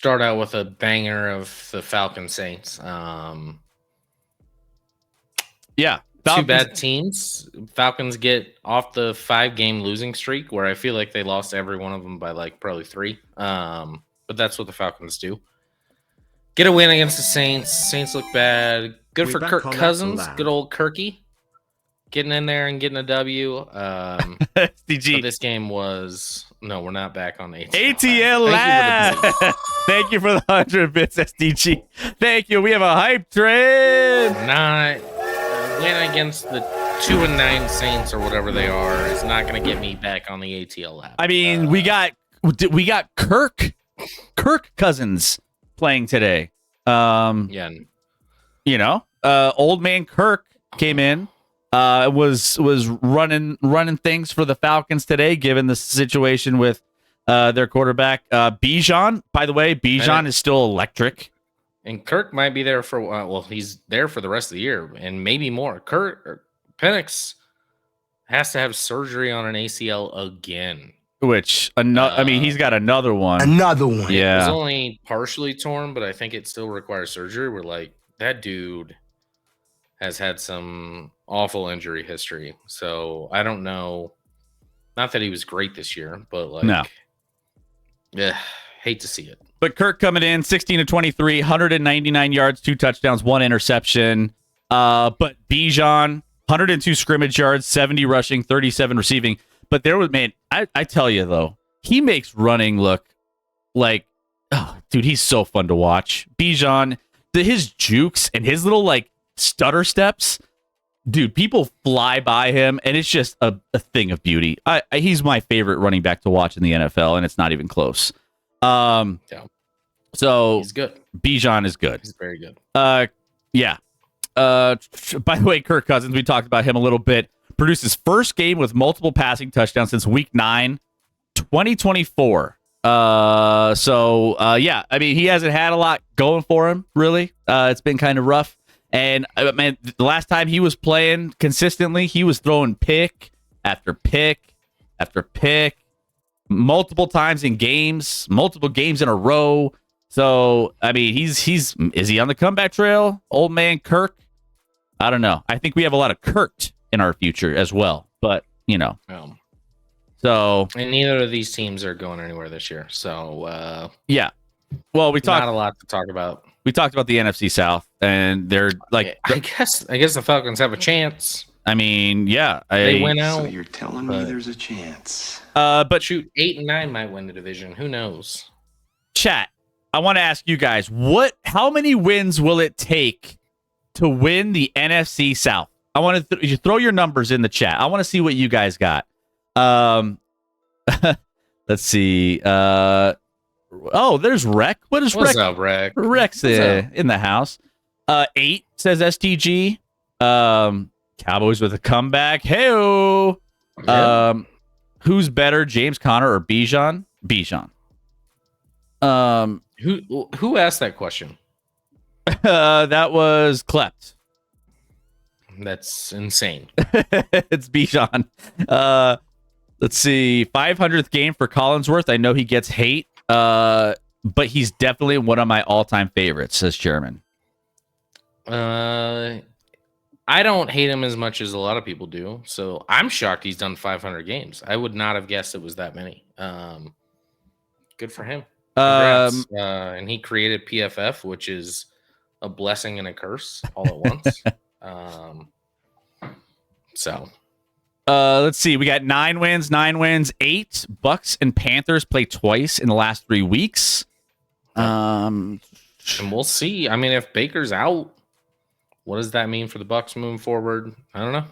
start out with a banger of the Falcon Saints. Yeah. Two bad teams. Falcons get off the 5-game losing streak where I feel like they lost every one of them by like probably 3. But that's what the Falcons do. Get a win against the Saints. Saints look bad. Good for Kirk Cousins. Good old Kirky. Getting in there and getting a W. SDG. This game was... No, we're not back on ATL. ATL Lab. Thank you for the 100 bits, SDG. Thank you. We have a hype train. Win against the 2-9 Saints or whatever they are is not going to get me back on the ATL Lab. I mean, we got Kirk Cousins playing today. Yeah. You know, old man Kirk came in. Was running things for the Falcons today, given the situation with their quarterback Bijan. By the way, Bijan is still electric, and Kirk might be there for well, he's there for the rest of the year and maybe more. Penix has to have surgery on an ACL again, which I mean, he's got another one. Yeah, it's only partially torn, but I think it still requires surgery. We're like, that dude has had some awful injury history. So I don't know. Not that he was great this year, but like, no. Yeah, hate to see it. But Kirk coming in 16 of 23, 199 yards, 2 touchdowns, 1 interception. But Bijan, 102 scrimmage yards, 70 rushing, 37 receiving. But there was, man, I tell you though, he makes running look like, oh, dude, he's so fun to watch. Bijan, his jukes and his little like stutter steps, dude, people fly by him, and it's just a thing of beauty. He's my favorite running back to watch in the NFL, and it's not even close. So he's good. Bijan is good. He's very good. Yeah. By the way, Kirk Cousins, we talked about him a little bit. Produced his first game with multiple passing touchdowns since Week 9, 2024. Yeah, I mean, he hasn't had a lot going for him, really. It's been kind of rough. And, man, the last time he was playing consistently, he was throwing pick after pick after pick multiple times in games, multiple games in a row. So, I mean, is he on the comeback trail? Old man Kirk? I don't know. I think we have a lot of Kirk in our future as well. But, you know. So, and neither of these teams are going anywhere this year. So, yeah. Well, not a lot to talk about. We talked about the NFC South, and they're like, I guess the Falcons have a chance. I mean, yeah, they went out. So you're telling me there's a chance? But shoot, 8 and 9 might win the division. Who knows? Chat, I want to ask you guys, how many wins will it take to win the NFC South? I want to you throw your numbers in the chat. I want to see what you guys got. Let's see. Oh, there's Rec. What's up, Rec? Rec's in the house. 8 says STG. Cowboys with a comeback. Hey-o. Who's better, James Conner or Bijan? Bijan. Who asked that question? That was Klept. That's insane. It's Bijan. Let's see. 500th game for Collinsworth. I know he gets hate. But he's definitely one of my all-time favorites, says Chairman. I don't hate him as much as a lot of people do, so I'm shocked he's done 500 games. I would not have guessed it was that many. Good for him. And he created PFF, which is a blessing and a curse all at once. Let's see. We got 9 wins. 8 Bucks and Panthers play twice in the last 3 weeks. And we'll see. I mean, if Baker's out, what does that mean for the Bucks moving forward? I don't know.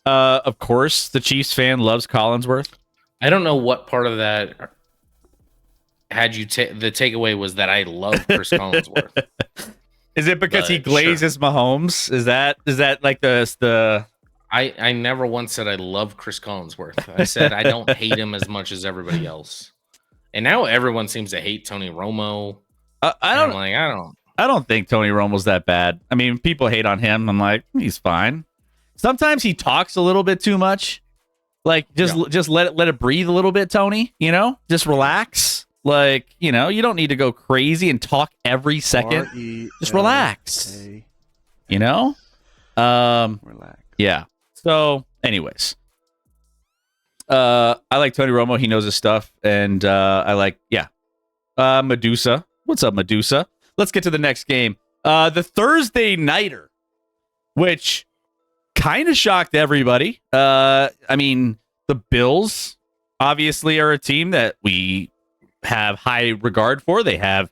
Of course, the Chiefs fan loves Collinsworth. I don't know what part of that had you the takeaway was that I love Chris Collinsworth. Is it because he glazes Mahomes? Is that like the I never once said I love Chris Collinsworth. I said I don't hate him as much as everybody else. And now everyone seems to hate Tony Romo. I don't think Tony Romo's that bad. I mean, people hate on him. I'm like, he's fine. Sometimes he talks a little bit too much. Like, just let it breathe a little bit, Tony. You know, just relax. Like, you don't need to go crazy and talk every second. Just relax. Relax. Yeah. So, anyways, I like Tony Romo. He knows his stuff, and I like Medusa. What's up, Medusa? Let's get to the next game. The Thursday nighter, which kind of shocked everybody. I mean, the Bills obviously are a team that we have high regard for. They have,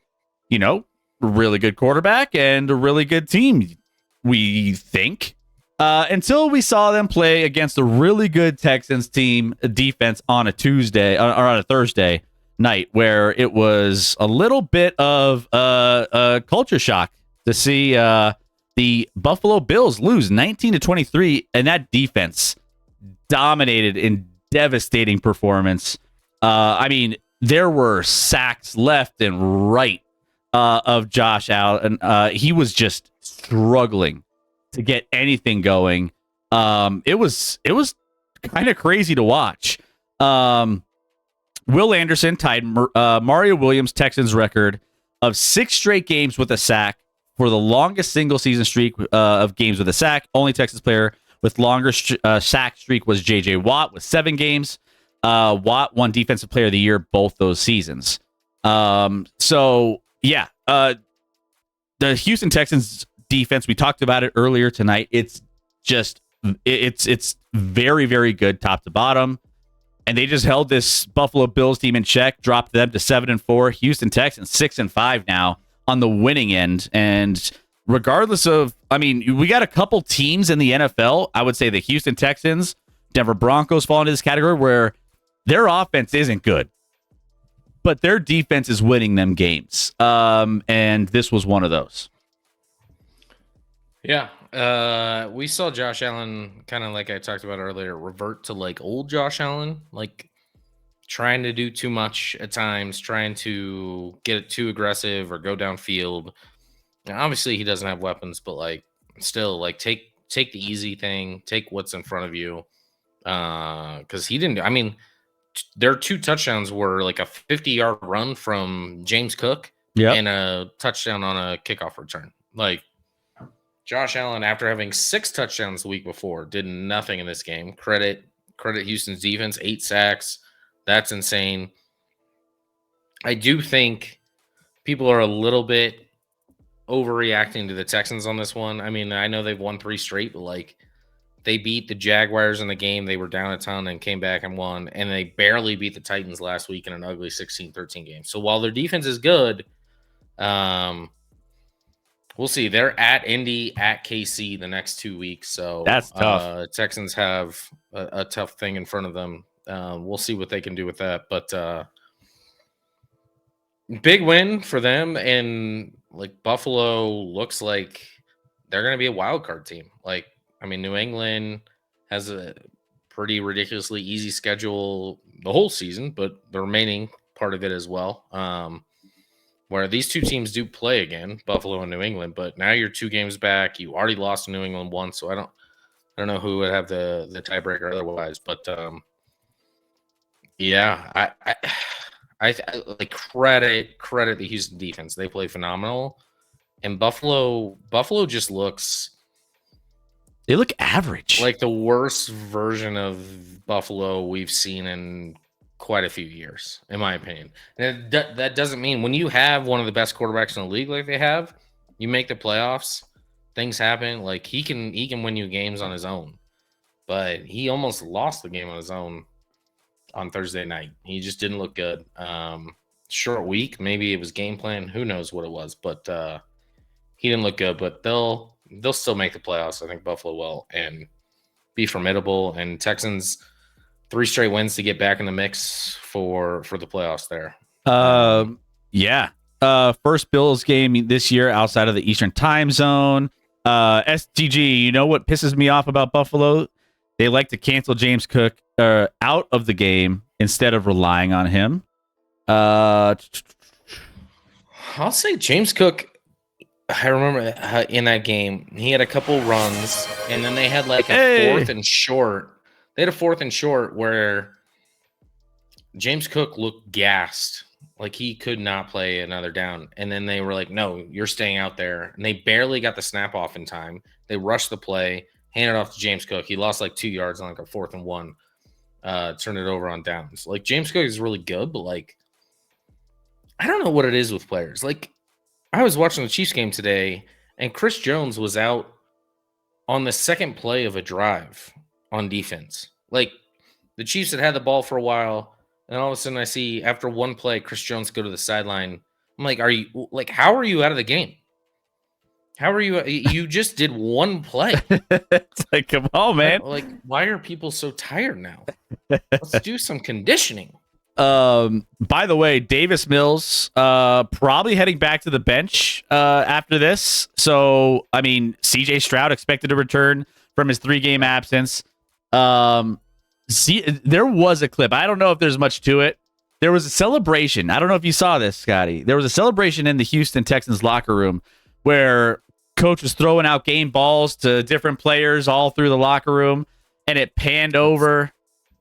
a really good quarterback and a really good team, we think. Until we saw them play against a really good Texans team defense on a Tuesday or on a Thursday night, where it was a little bit of a culture shock to see the Buffalo Bills lose 19-23, and that defense dominated in devastating performance. I mean, there were sacks left and right of Josh Allen. He was just struggling to get anything going. It was kind of crazy to watch. Will Anderson tied Mario Williams' Texans record of 6 straight games with a sack for the longest single season streak of games with a sack. Only Texans player with longer sack streak was J.J. Watt with 7 games. Watt won Defensive Player of the Year both those seasons. The Houston Texans defense, we talked about it earlier tonight. It's just it's very, very good top to bottom. And they just held this Buffalo Bills team in check, dropped them to 7-4. Houston Texans 6-5 now on the winning end. And regardless of, we got a couple teams in the NFL. I would say the Houston Texans, Denver Broncos fall into this category where their offense isn't good, but their defense is winning them games. And this was one of those. Yeah. We saw Josh Allen, kind of like I talked about earlier, revert to like old Josh Allen, like trying to do too much at times, trying to get too aggressive or go downfield. Now, obviously he doesn't have weapons, but like still, like take the easy thing, take what's in front of you. Because he didn't. Their 2 touchdowns were like a 50-yard run from James Cook and a touchdown on a kickoff return. Like, Josh Allen, after having 6 touchdowns the week before, did nothing in this game. Credit Houston's defense, 8 sacks. That's insane. I do think people are a little bit overreacting to the Texans on this one. I know they've won 3 straight, but like they beat the Jaguars in the game. They were down a ton and came back and won. And they barely beat the Titans last week in an ugly 16-13 game. So while their defense is good, we'll see. They're at Indy, at KC the next 2 weeks. So that's tough. Texans have a tough thing in front of them. We'll see what they can do with that. But big win for them. And like Buffalo looks like they're going to be a wild card team. Like, New England has a pretty ridiculously easy schedule the whole season, but the remaining part of it as well. Where these 2 teams do play again, Buffalo and New England, but now you're 2 games back. You already lost to New England once, so I don't know who would have the tiebreaker otherwise. But I like credit the Houston defense. They play phenomenal, and Buffalo just looks. They look average, like the worst version of Buffalo we've seen in quite a few years, in my opinion. And that doesn't mean when you have one of the best quarterbacks in the league like they have, you make the playoffs, things happen. Like he can win you games on his own, but he almost lost the game on his own on Thursday night. He just didn't look good. Short week, maybe it was game plan. Who knows what it was, but he didn't look good. But they'll still make the playoffs. I think Buffalo will and be formidable. And Texans 3 straight wins to get back in the mix for the playoffs there. First Bills game this year outside of the Eastern time zone. STG, you know what pisses me off about Buffalo? They like to cancel James Cook out of the game instead of relying on him. I'll say James Cook. I remember in that game, he had a couple runs, and then they had like a 4th and short. They had a 4th and short where James Cook looked gassed Like, he could not play another down. And then they were like, no, you're staying out there. And they barely got the snap off in time. They rushed the play, handed off to James Cook. He lost like 2 yards on like a 4th and 1. Turned it over on downs. Like, James Cook is really good, but like, I don't know what it is with players. Like, I was watching the Chiefs game today, and Chris Jones was out on the second play of a drive on defense. Like, the Chiefs had the ball for a while, and all of a sudden I see after one play, Chris Jones go to the sideline. I'm like, how are you out of the game? How are you? You just did one play. It's like, come on, man. Like, why are people so tired now? Let's do some conditioning. By the way, Davis Mills probably heading back to the bench after this. So, I mean, CJ Stroud expected to return from his 3-game absence. There was a clip. I don't know if there's much to it. There was a celebration. I don't know if you saw this, Scotty. There was a celebration in the Houston Texans locker room where coach was throwing out game balls to different players all through the locker room, and it panned over,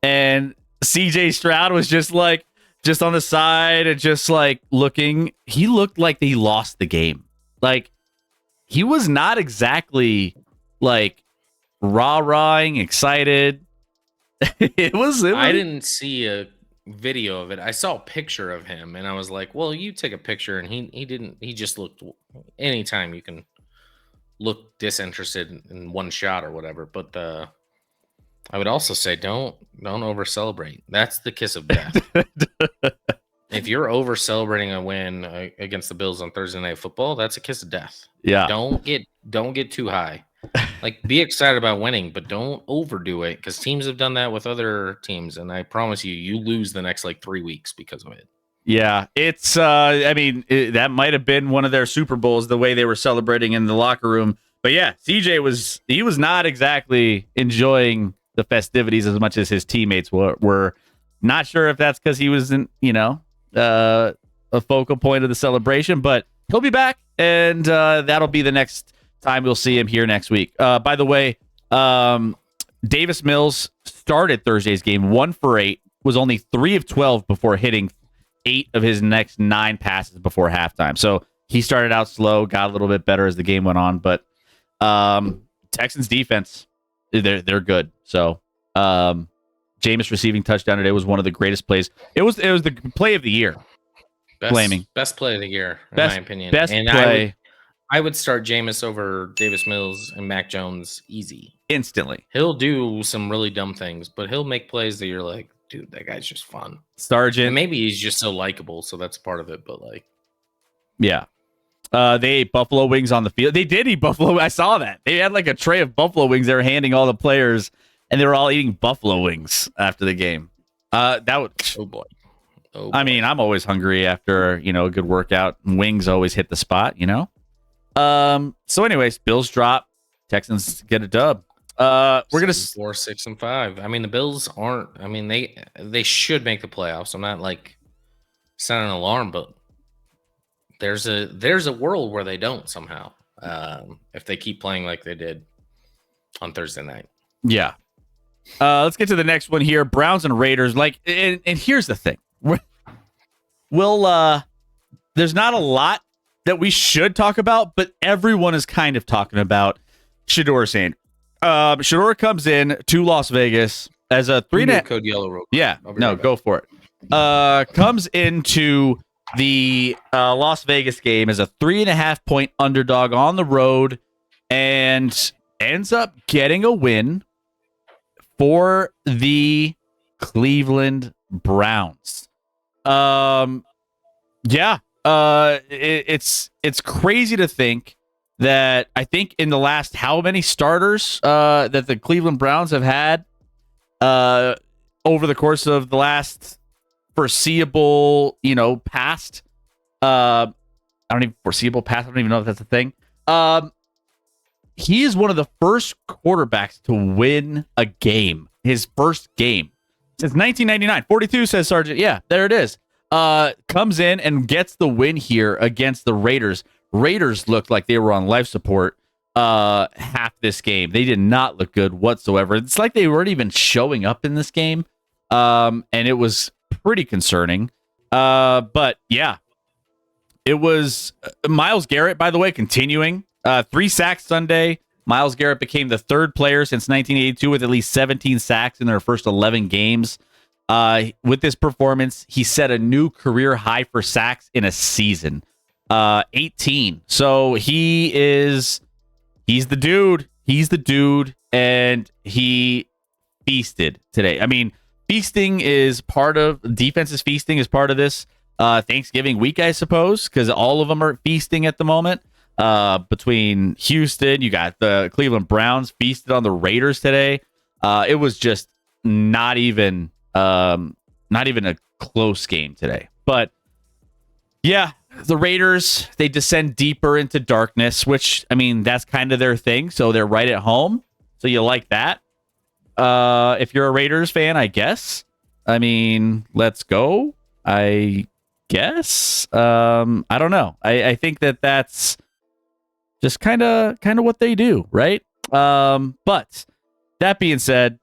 and CJ Stroud was just on the side and just like looking. He looked like he lost the game. Like, he was not exactly like rah-rahing, excited. It was. I didn't see a video of it. I saw a picture of him, and I was like, well, you take a picture. And he didn't. He just looked. Anytime you can look disinterested in one shot or whatever. But I would also say don't over celebrate. That's the kiss of death. If you're over celebrating a win against the Bills on Thursday Night Football, that's a kiss of death. Yeah. Don't get too high. Like, be excited about winning, but don't overdo it, because teams have done that with other teams, and I promise you lose the next like 3 weeks because of it. Yeah, it's. I mean, that might have been one of their Super Bowls, the way they were celebrating in the locker room. But yeah, CJ was not exactly enjoying the festivities as much as his teammates were. Not sure if that's because he wasn't, a focal point of the celebration, but he'll be back, and that'll be the next time we'll see him here next week. By the way, Davis Mills started Thursday's game 1 for 8, was only 3 of 12 before hitting 8 of his next 9 passes before halftime. So he started out slow, got a little bit better as the game went on, but Texans defense, they're good. So Jameis receiving touchdown today was one of the greatest plays. It was the play of the year. Best play of the year, in my opinion. Best play. I would start Jameis over Davis Mills and Mac Jones easy. Instantly. He'll do some really dumb things, but he'll make plays that you're like, dude, that guy's just fun. Sergeant. And maybe he's just so likable, so that's part of it, but like. Yeah. They ate buffalo wings on the field. They did eat buffalo. I saw that. They had like a tray of buffalo wings they were handing all the players, and they were all eating buffalo wings after the game. That would. Oh boy. I mean, I'm always hungry after, a good workout. Wings always hit the spot, So anyways, Bills drop. Texans get a dub. We're gonna 4, 6, and 5. I mean, the Bills aren't. I mean, they should make the playoffs. I'm not like sounding an alarm, but there's a world where they don't somehow. If they keep playing like they did on Thursday night. Yeah. Let's get to the next one here. Browns and Raiders. And here's the thing. There's not a lot that we should talk about, but everyone is kind of talking about Shedeur Sanders. Shedeur comes in to Las Vegas as a 3.5 code yellow rope. Yeah, no, go for it. Comes into the Las Vegas game as a 3.5 point underdog on the road and ends up getting a win for the Cleveland Browns. It's crazy to think that I think in the last how many starters that the Cleveland Browns have had over the course of the last foreseeable, past. I don't even know if that's a thing. He is one of the first quarterbacks to win a game. His first game since 1999. 42 says Sergeant. Yeah, there it is. Comes in and gets the win here against the Raiders. Raiders looked like they were on life support half this game. They did not look good whatsoever. It's like they weren't even showing up in this game. And it was pretty concerning. But yeah, it was Myles Garrett, by the way, continuing 3 sacks Sunday. Myles Garrett became the 3rd player since 1982 with at least 17 sacks in their first 11 games. With this performance, he set a new career high for sacks in a season, 18. So he's the dude. He's the dude, and he feasted today. I mean, defense's feasting is part of this Thanksgiving week, I suppose, because all of them are feasting at the moment. Between Houston, you got the Cleveland Browns feasted on the Raiders today. It was just not even a close game today. But yeah, the Raiders, they descend deeper into darkness, which, I mean, that's kind of their thing. So they're right at home. So you like that. If you're a Raiders fan, I guess. I mean, let's go. I guess. I don't know. I think that's just kind of what they do, right? But that being said,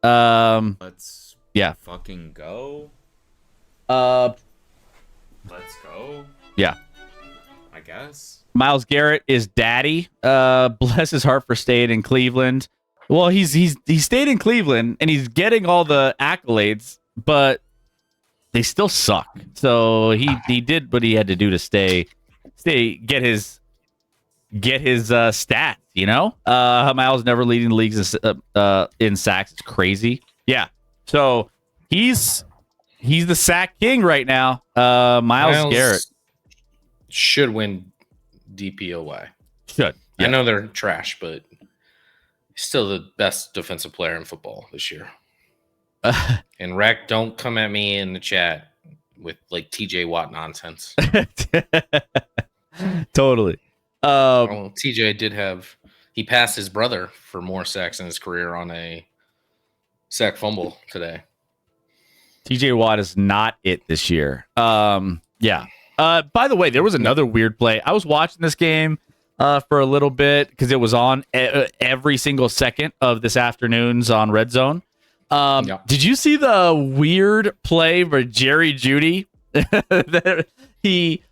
let's fucking go. Let's go. Yeah. I guess. Myles Garrett is daddy. Bless his heart for staying in Cleveland. Well, he stayed in Cleveland and he's getting all the accolades, but they still suck. So he did what he had to do to get his stats, you know? Myles never leading the leagues in sacks. It's crazy. Yeah. So he's the sack king right now. Myles Garrett should win DPOY. Should. Yeah. I know they're trash, but he's still the best defensive player in football this year. And Rack, don't come at me in the chat with like TJ Watt nonsense. Totally. Well, TJ he passed his brother for more sacks in his career on a sack fumble today. TJ Watt is not it this year. Yeah. By the way, there was another weird play. I was watching this game for a little bit because it was on every single second of this afternoon's on Red Zone. Did you see the weird play for Jerry Jeudy? That he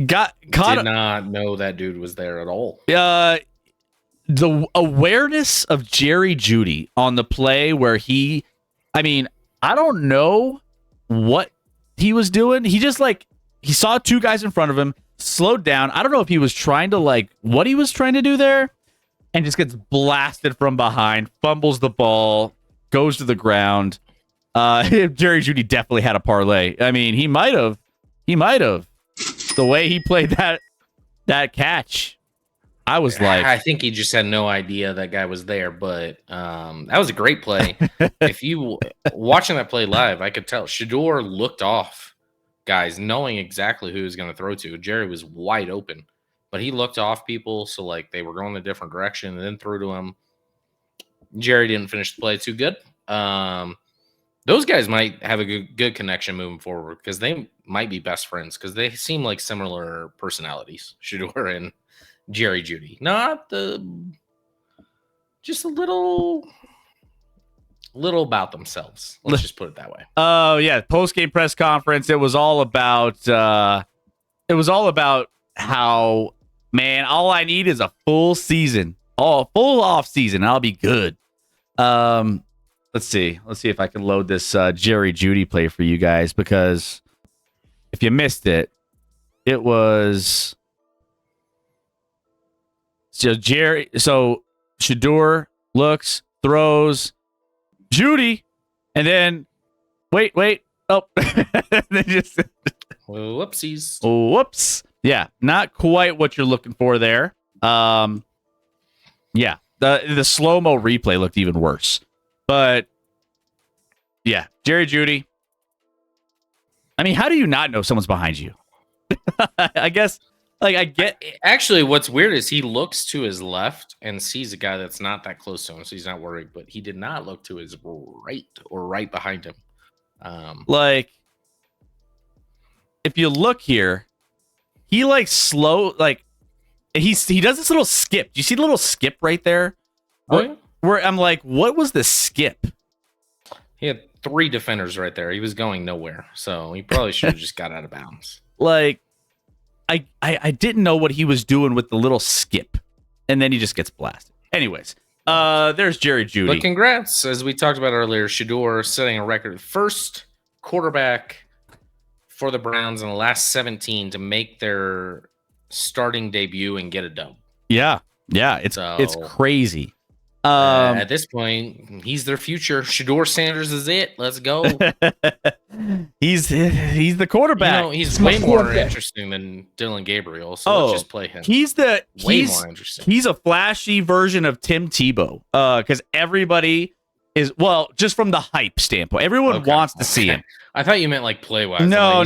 got caught. Did not know that dude was there at all. The awareness of Jerry Jeudy on the play where I don't know what he was doing. He just he saw 2 guys in front of him, slowed down. I don't know if he was trying to what he was trying to do there, and just gets blasted from behind, fumbles the ball, goes to the ground. Jerry Jeudy definitely had a parlay. I mean, he might have. The way he played that catch, I was like, I think he just had no idea that guy was there. But that was a great play. If you watching that play live, I could tell Shador looked off, guys, knowing exactly who he was going to throw to. Jerry was wide open, but he looked off people, so they were going a different direction, and then threw to him. Jerry didn't finish the play too good. Those guys might have a good connection moving forward because they might be best friends because they seem like similar personalities, Shador and Jerry Jeudy. Just a little about themselves. Let's just put it that way. Oh yeah, post-game press conference. It was all about how, man, all I need is a full season, full off season, and I'll be good. Let's see if I can load this Jerry Jeudy play for you guys, because if you missed it, it was so Shador looks, throws, Jeudy, and then wait. Oh, they just whoopsies. Whoops. Yeah, not quite what you're looking for there. Yeah, the slow-mo replay looked even worse. But yeah, Jerry Jeudy. I mean, how do you not know someone's behind you? I guess, I get. Actually, what's weird is he looks to his left and sees a guy that's not that close to him, so he's not worried. But he did not look to his right or right behind him. If you look here, he he does this little skip. Do you see the little skip right there? Oh, yeah. Where I'm like, what was the skip? He had 3 defenders right there. He was going nowhere. So he probably should have just got out of bounds. Like, I didn't know what he was doing with the little skip, and then he just gets blasted. Anyways, there's Jerry Jeudy. But congrats, as we talked about earlier, Shador setting a record. First quarterback for the Browns in the last 17 to make their starting debut and get a dub. Yeah, it's crazy. At this point, he's their future. Shador Sanders is it. Let's go. he's the quarterback. He's way more interesting than Dylan Gabriel. So let's just play him. He's more interesting. He's a flashy version of Tim Tebow. Because everybody is just from the hype standpoint. Everyone wants to see him. I thought you meant like play wise. No.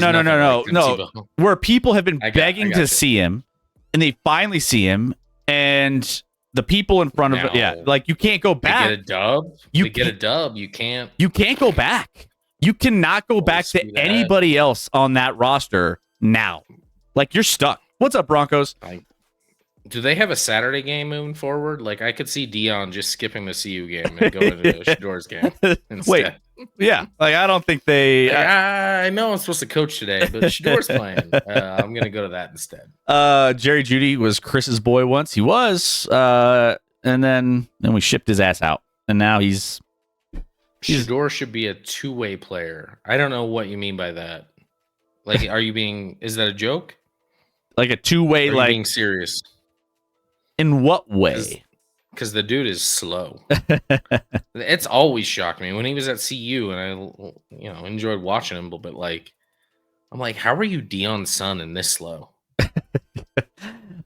Where people have been begging to see him, and they finally see him, and the people in front of it, like you can't go back. They get a dub. You get a dub. You can't. You can't go back. You cannot go back to anybody else on that roster now. Like you're stuck. What's up, Broncos? Do they have a Saturday game moving forward? Like I could see Dion just skipping the CU game and going to Shador's game instead. Wait, yeah. Like I don't think they. I know I'm supposed to coach today, but Shador's playing. I'm gonna go to that instead. Jerry Jeudy was Chris's boy once. He was, and then we shipped his ass out, and now he's. Shador should be a two-way player. I don't know what you mean by that. Like, is that a joke? Like a two-way, like being serious. In what way? Because the dude is slow. It's always shocked me when he was at CU, and I, enjoyed watching him. But like, I'm like, how are you Dion's son and this slow?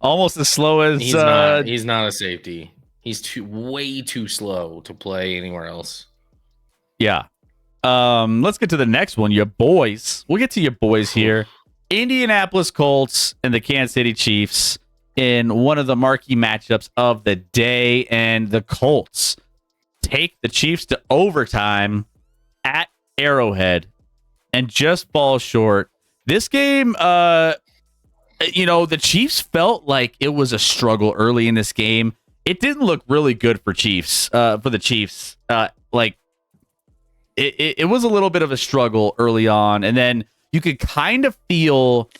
Almost as slow as he's not a safety. He's way too slow to play anywhere else. Yeah. Let's get to the next one. Your boys. We'll get to your boys here. Indianapolis Colts and the Kansas City Chiefs in one of the marquee matchups of the day, and the Colts take the Chiefs to overtime at Arrowhead and just fall short. This game, the Chiefs felt like it was a struggle early in this game. It didn't look really good for the Chiefs. It was a little bit of a struggle early on, and then you could kind of feel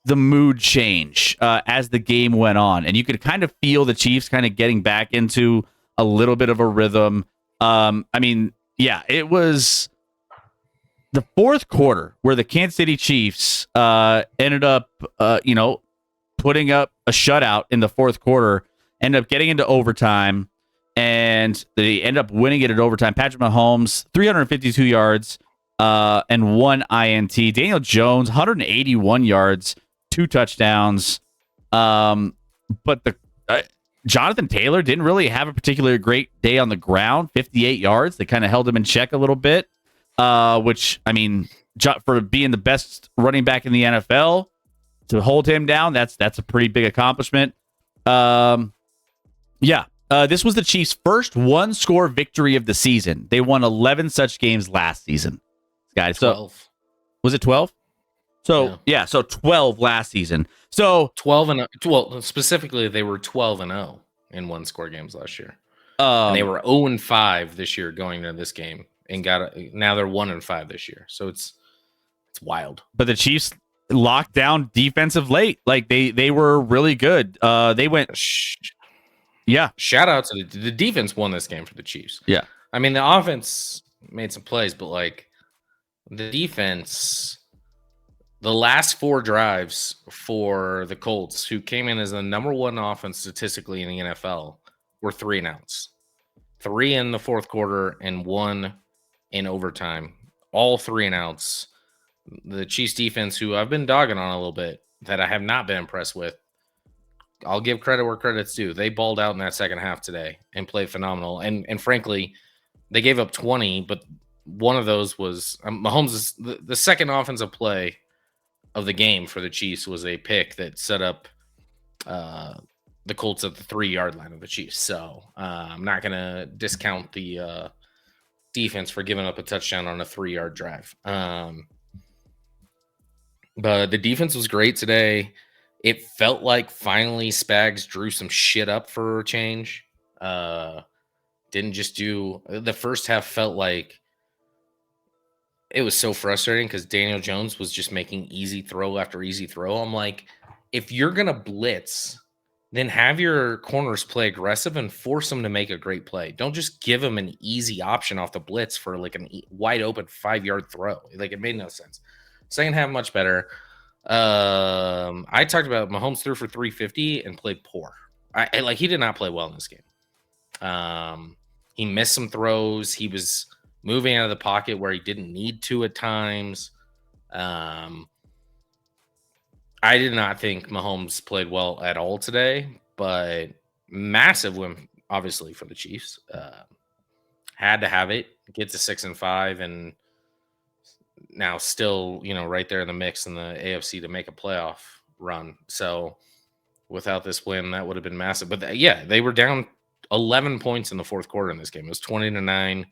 the mood change as the game went on, and you could kind of feel the Chiefs kind of getting back into a little bit of a rhythm. It was the fourth quarter where the Kansas City Chiefs ended up, putting up a shutout in the fourth quarter, ended up getting into overtime, and they end up winning it at overtime. Patrick Mahomes, 352 yards and 1 INT. Daniel Jones, 181 yards, 2 touchdowns. But Jonathan Taylor didn't really have a particularly great day on the ground. 58 yards. They kind of held him in check a little bit, which, for being the best running back in the NFL, to hold him down, that's a pretty big accomplishment. This was the Chiefs' first one-score victory of the season. They won 11 such games last season. Guys, 12. So was it 12? So so 12 last season. So 12 and 12 specifically, they were 12-0 in one-score games last year. And they were 0-5 this year going into this game, and now they're 1-5 this year. So it's wild. But the Chiefs locked down defensive late. Like they were really good. They went. Shout out to the defense won this game for the Chiefs. Yeah. The offense made some plays, but like the defense, the last 4 drives for the Colts, who came in as the number 1 offense statistically in the NFL, were 3 and outs. 3 in the fourth quarter and 1 in overtime. All 3 and outs. The Chiefs defense, who I've been dogging on a little bit, that I have not been impressed with, I'll give credit where credit's due. They balled out in that second half today and played phenomenal. And frankly, they gave up 20, but one of those was Mahomes' the second offensive play of the game for the Chiefs was a pick that set up the Colts at the 3-yard line of the Chiefs. So I'm not going to discount the defense for giving up a touchdown on a 3-yard drive. But the defense was great today. It felt like finally Spags drew some shit up for a change. Didn't just do the first half. Felt like it was so frustrating because Daniel Jones was just making easy throw after easy throw. I'm like, if you're gonna blitz, then have your corners play aggressive and force them to make a great play. Don't just give them an easy option off the blitz for like a wide open 5-yard throw. Like it made no sense. Second half much better. I talked about Mahomes threw for 350 and played poor. Like he did not play well in this game. He missed some throws. He was moving out of the pocket where he didn't need to at times. I did not think Mahomes played well at all today, but massive win, obviously, for the Chiefs. Had to have it, get to 6-5, and now still, right there in the mix in the AFC to make a playoff run. So without this win, that would have been massive. But yeah, they were down 11 points in the fourth quarter in this game. It was 20-9.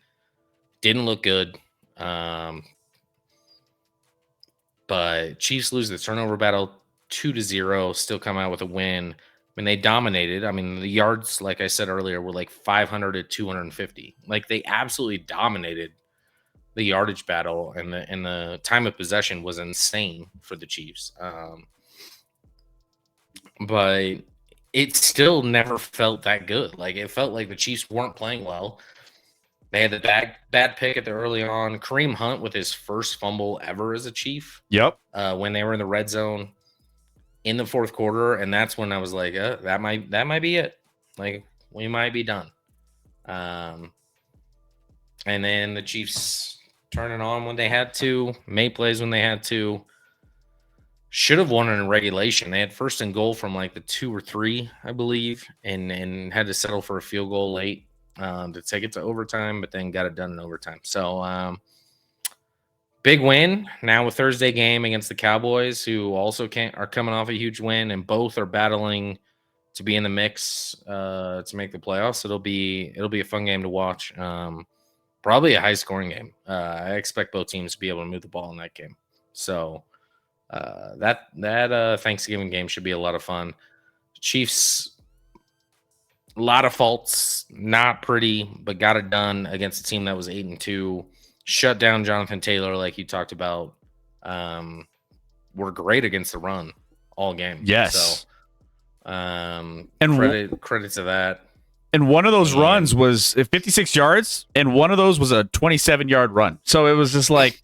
Didn't look good. But Chiefs lose the turnover battle 2-0, still come out with a win. I mean, they dominated. I mean, the yards, like I said earlier, were like 500 to 250. Like they absolutely dominated the yardage battle, and the time of possession was insane for the Chiefs. But it still never felt that good. Like it felt like the Chiefs weren't playing well. They had the bad pick at the early on. Kareem Hunt with his first fumble ever as a Chief. Yep. When they were in the red zone in the fourth quarter, and that's when I was like, that might be it. Like we might be done. And then the Chiefs turning on when they had to, made plays when they had to. Should have won in regulation. They had first and goal from like the 2 or 3, I believe, and had to settle for a field goal late to take it to overtime, but then got it done in overtime. So big win now, a Thursday game against the Cowboys, who also are coming off a huge win, and both are battling to be in the mix to make the playoffs. It'll be a fun game to watch. Probably a high scoring game. I expect both teams to be able to move the ball in that game. So that Thanksgiving game should be a lot of fun. Chiefs, a lot of faults, not pretty, but got it done against a team that was 8-2. Shut down Jonathan Taylor, like you talked about. Were great against the run all game. Yes. So, and credit to that. And one of those runs was 56 yards, and one of those was a 27-yard run. So it was just like,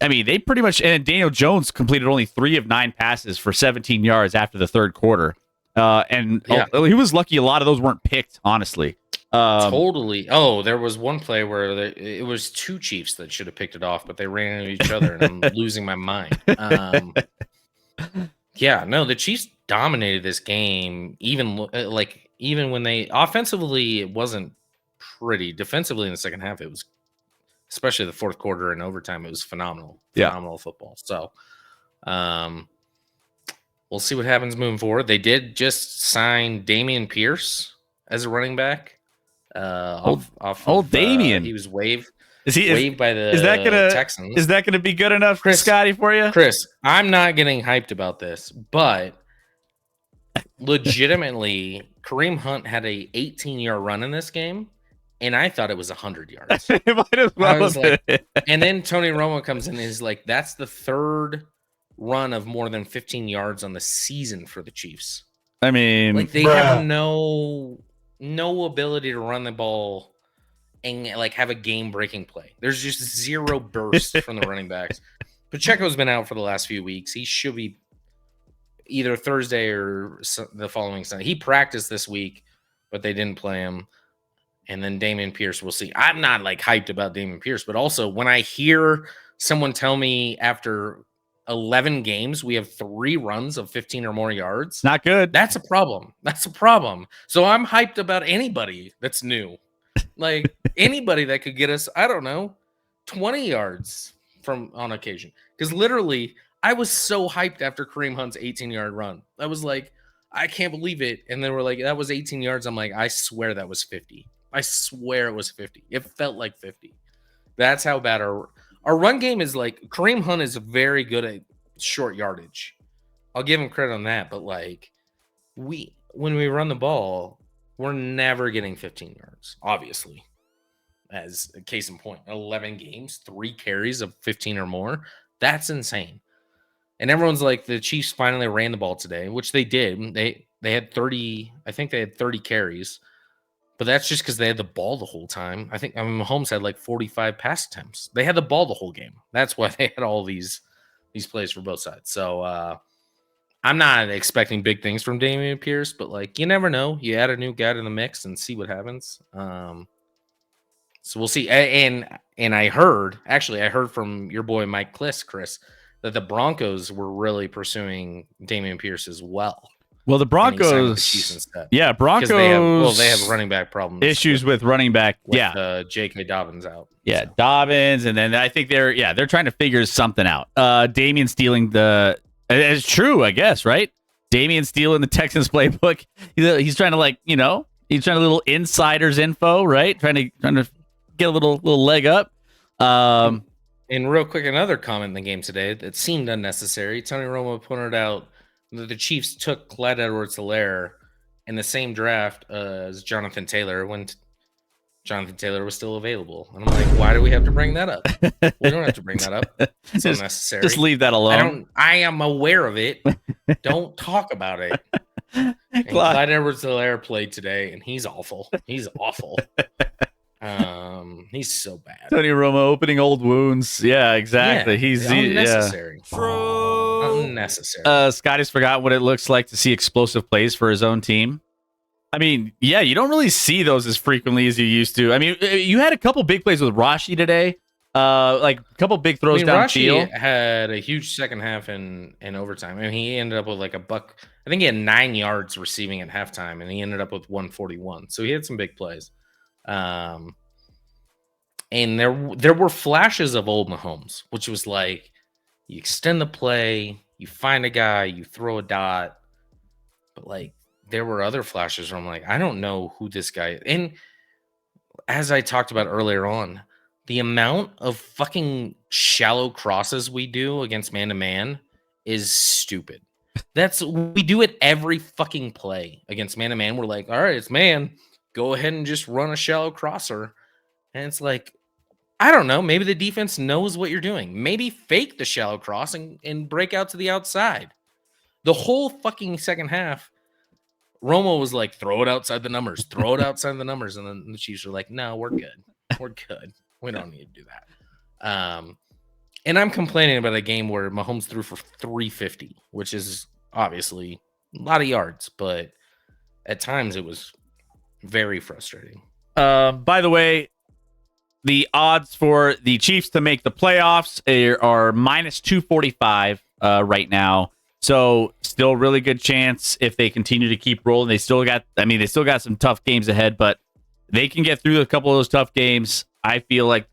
I mean, they pretty much, and Daniel Jones completed only 3 of 9 passes for 17 yards after the third quarter. He was lucky a lot of those weren't picked, honestly. Totally. Oh, there was one play where it was 2 Chiefs that should have picked it off, but they ran into each other, and I'm losing my mind. Yeah, no, the Chiefs dominated this game, even when they offensively, it wasn't pretty. Defensively in the second half, it was, especially the fourth quarter and overtime, it was phenomenal. Phenomenal football. So we'll see what happens moving forward. They did just sign Dameon Pierce as a running back. Dameon. He was waived. Waived by the Texans. Is that gonna be good enough, Scotty, for you? Chris, I'm not getting hyped about this, but legitimately, Kareem Hunt had a 18-yard run in this game, and I thought it was 100 yards. It might as well. I was like, and then Tony Romo comes in and is like, that's the third run of more than 15 yards on the season for the Chiefs. I mean, like they have no ability to run the ball and like have a game-breaking play. There's just zero burst from the running backs. Pacheco's been out for the last few weeks. He should be either Thursday or the following Sunday. He practiced this week, but they didn't play him. And then Dameon Pierce, we'll see. I'm not like hyped about Dameon Pierce, but also when I hear someone tell me after 11 games we have 3 runs of 15 or more yards, not good. That's a problem. So I'm hyped about anybody that's new. Like anybody that could get us, I don't know, 20 yards from on occasion. Because literally, I was so hyped after Kareem Hunt's 18-yard run. I was like, I can't believe it. And then we're like, that was 18 yards. I'm like, I swear that was 50. I swear it was 50. It felt like 50. That's how bad our run game is. Like Kareem Hunt is very good at short yardage. I'll give him credit on that. But like when we run the ball, we're never getting 15 yards, obviously. as a case in point. 11 games, 3 carries of 15 or more. That's insane. And everyone's like, the Chiefs finally ran the ball today, which they did. They had 30, I think they had 30 carries, but that's just because they had the ball the whole time. I mean, Mahomes had like 45 pass attempts. They had the ball the whole game. That's why they had all these plays for both sides. So I'm not expecting big things from Dameon Pierce, but like you never know. You add a new guy to the mix and see what happens. So we'll see. And I heard from your boy Mike Chris, that the Broncos were really pursuing Dameon Pierce as well. Well, the Broncos, Broncos, they have running back problems, issues with running back. J.K. Dobbins out. Yeah, so. Dobbins, and then I think they're trying to figure something out. Damian stealing it's true, I guess, right? Damian stealing the Texans playbook. He's trying to he's trying to little insiders info, right? Trying to get a little leg up. And real quick, another comment in the game today that seemed unnecessary. Tony Romo pointed out that the Chiefs took Clyde Edwards-Helaire in the same draft as Jonathan Taylor when Jonathan Taylor was still available. And I'm like, why do we have to bring that up? We don't have to bring that up. It's unnecessary. Just leave that alone. I am aware of it. Don't talk about it. And Clyde Edwards-Helaire played today, and he's awful. He's awful. He's so bad. Tony Romo opening old wounds. Yeah, exactly. Yeah, he's unnecessary. Unnecessary. Scotty's forgot what it looks like to see explosive plays for his own team. I mean, yeah, you don't really see those as frequently as you used to. I mean, you had a couple big plays with Rashi today. Like a couple big throws downfield. Rashi had a huge second half in overtime. I mean, he ended up with like a buck. I think he had 9 yards receiving at halftime, and he ended up with 141. So he had some big plays. And there were flashes of old Mahomes, which was like you extend the play, you find a guy, you throw a dot. But like there were other flashes where I'm like, I don't know who this guy is. And as I talked about earlier on, the amount of fucking shallow crosses we do against man-to-man is stupid. We do it every fucking play against man-to-man. We're like, all right, it's man. Go ahead and just run a shallow crosser. And it's like, I don't know. Maybe the defense knows what you're doing. Maybe fake the shallow cross and break out to the outside. The whole fucking second half, Romo was like, throw it outside the numbers. Throw it outside the numbers. And then the Chiefs were like, no, we're good. We're good. We don't need to do that. And I'm complaining about a game where Mahomes threw for 350, which is obviously a lot of yards. But at times it was very frustrating. By the way, the odds for the Chiefs to make the playoffs are minus 245 right now. So still really good chance if they continue to keep rolling. They still got some tough games ahead, but they can get through a couple of those tough games. I feel like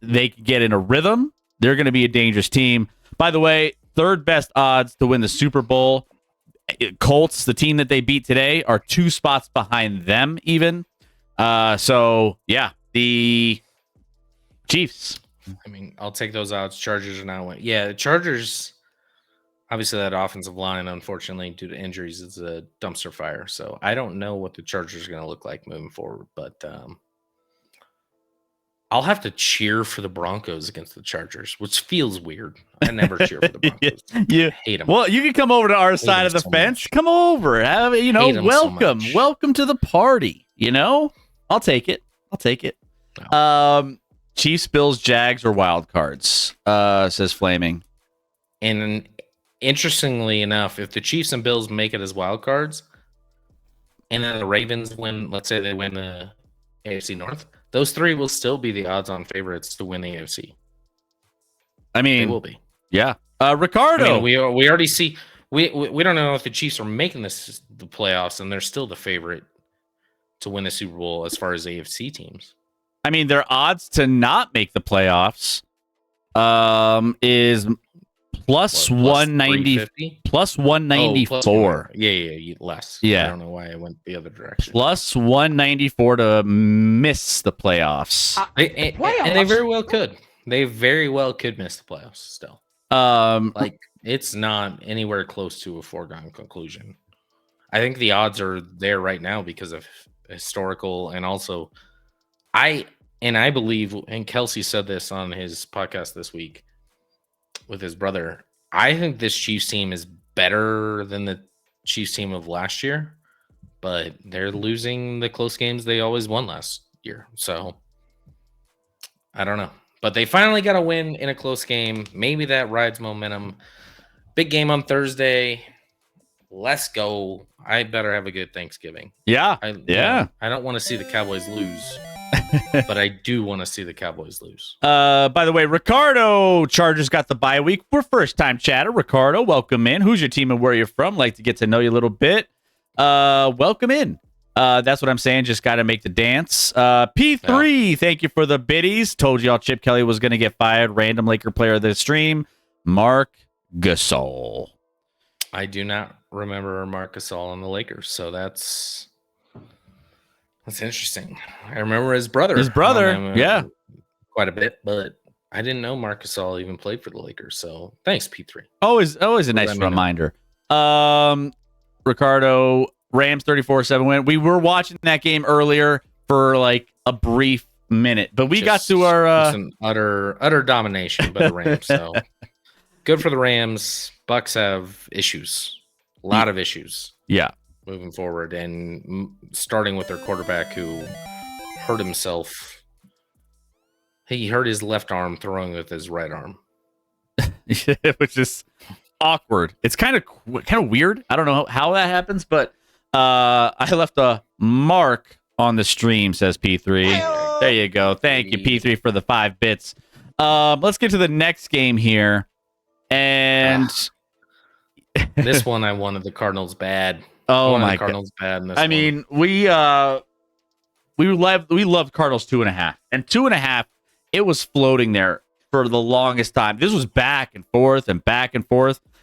they can get in a rhythm. They're going to be a dangerous team. By the way, third best odds to win the Super Bowl. Colts, the team that they beat today, are 2 spots behind them even. So yeah, the Chiefs. I mean, I'll take those odds. Chargers are now winning. Yeah, the Chargers, obviously that offensive line, unfortunately, due to injuries, is a dumpster fire. So I don't know what the Chargers are going to look like moving forward, but I'll have to cheer for the Broncos against the Chargers, which feels weird. I never cheer for the Broncos. You hate them. Well, you can come over to our side of the fence. Come over. Welcome. Welcome to the party. I'll take it. No. Chiefs, Bills, Jags, or wild cards, says Flaming. And interestingly enough, if the Chiefs and Bills make it as wild cards, and then the Ravens win, let's say they win the AFC North, those 3 will still be the odds-on favorites to win the AFC. I mean, they will be. Yeah. Ricardo. I mean, we already see. We don't know if the Chiefs are making the playoffs, and they're still the favorite to win the Super Bowl as far as AFC teams. I mean, their odds to not make the playoffs is plus 190, plus 194. Yeah, less. Yeah. I don't know why I went the other direction. Plus 194 to miss the playoffs. And they very well could. They very well could miss the playoffs still. It's not anywhere close to a foregone conclusion. I think the odds are there right now because of historical, and also I and I believe, and Kelsey said this on his podcast this week with his brother, I think this Chiefs team is better than the Chiefs team of last year, but they're losing the close games they always won last year. So I don't know. But they finally got a win in a close game. Maybe that rides momentum. Big game on Thursday. Let's go. I better have a good Thanksgiving. Yeah. I don't want to see the Cowboys lose, but I do want to see the Cowboys lose. By the way, Ricardo, Chargers got the bye week. We're first time chatter. Ricardo, welcome in. Who's your team and where you're from? Like to get to know you a little bit. Welcome in. That's what I'm saying. Just got to make the dance. P3, Thank you for the biddies. Told y'all Chip Kelly was going to get fired. Random Laker player of the stream, Mark Gasol. I do not remember Marc Gasol on the Lakers, so that's interesting. I remember his brother. Yeah, quite a bit, but I didn't know Marc Gasol even played for the Lakers. So thanks, P3. Always a nice reminder. Ricardo, Rams 34-7 win. We were watching that game earlier for like a brief minute, but we got to our an utter domination by the Rams. So good for the Rams. Bucks have issues, a lot of issues. Yeah, moving forward, and starting with their quarterback who hurt himself. He hurt his left arm throwing with his right arm, which is awkward. It's kind of weird. I don't know how that happens, but I left a mark on the stream, says P3. There you go. Thank you, P3, for the 5 bits. Let's get to the next game here. And this one, I wanted the Cardinals bad. Oh my Cardinals bad. In this I mean, we loved Cardinals 2.5, and 2.5. It was floating there for the longest time. This was back and forth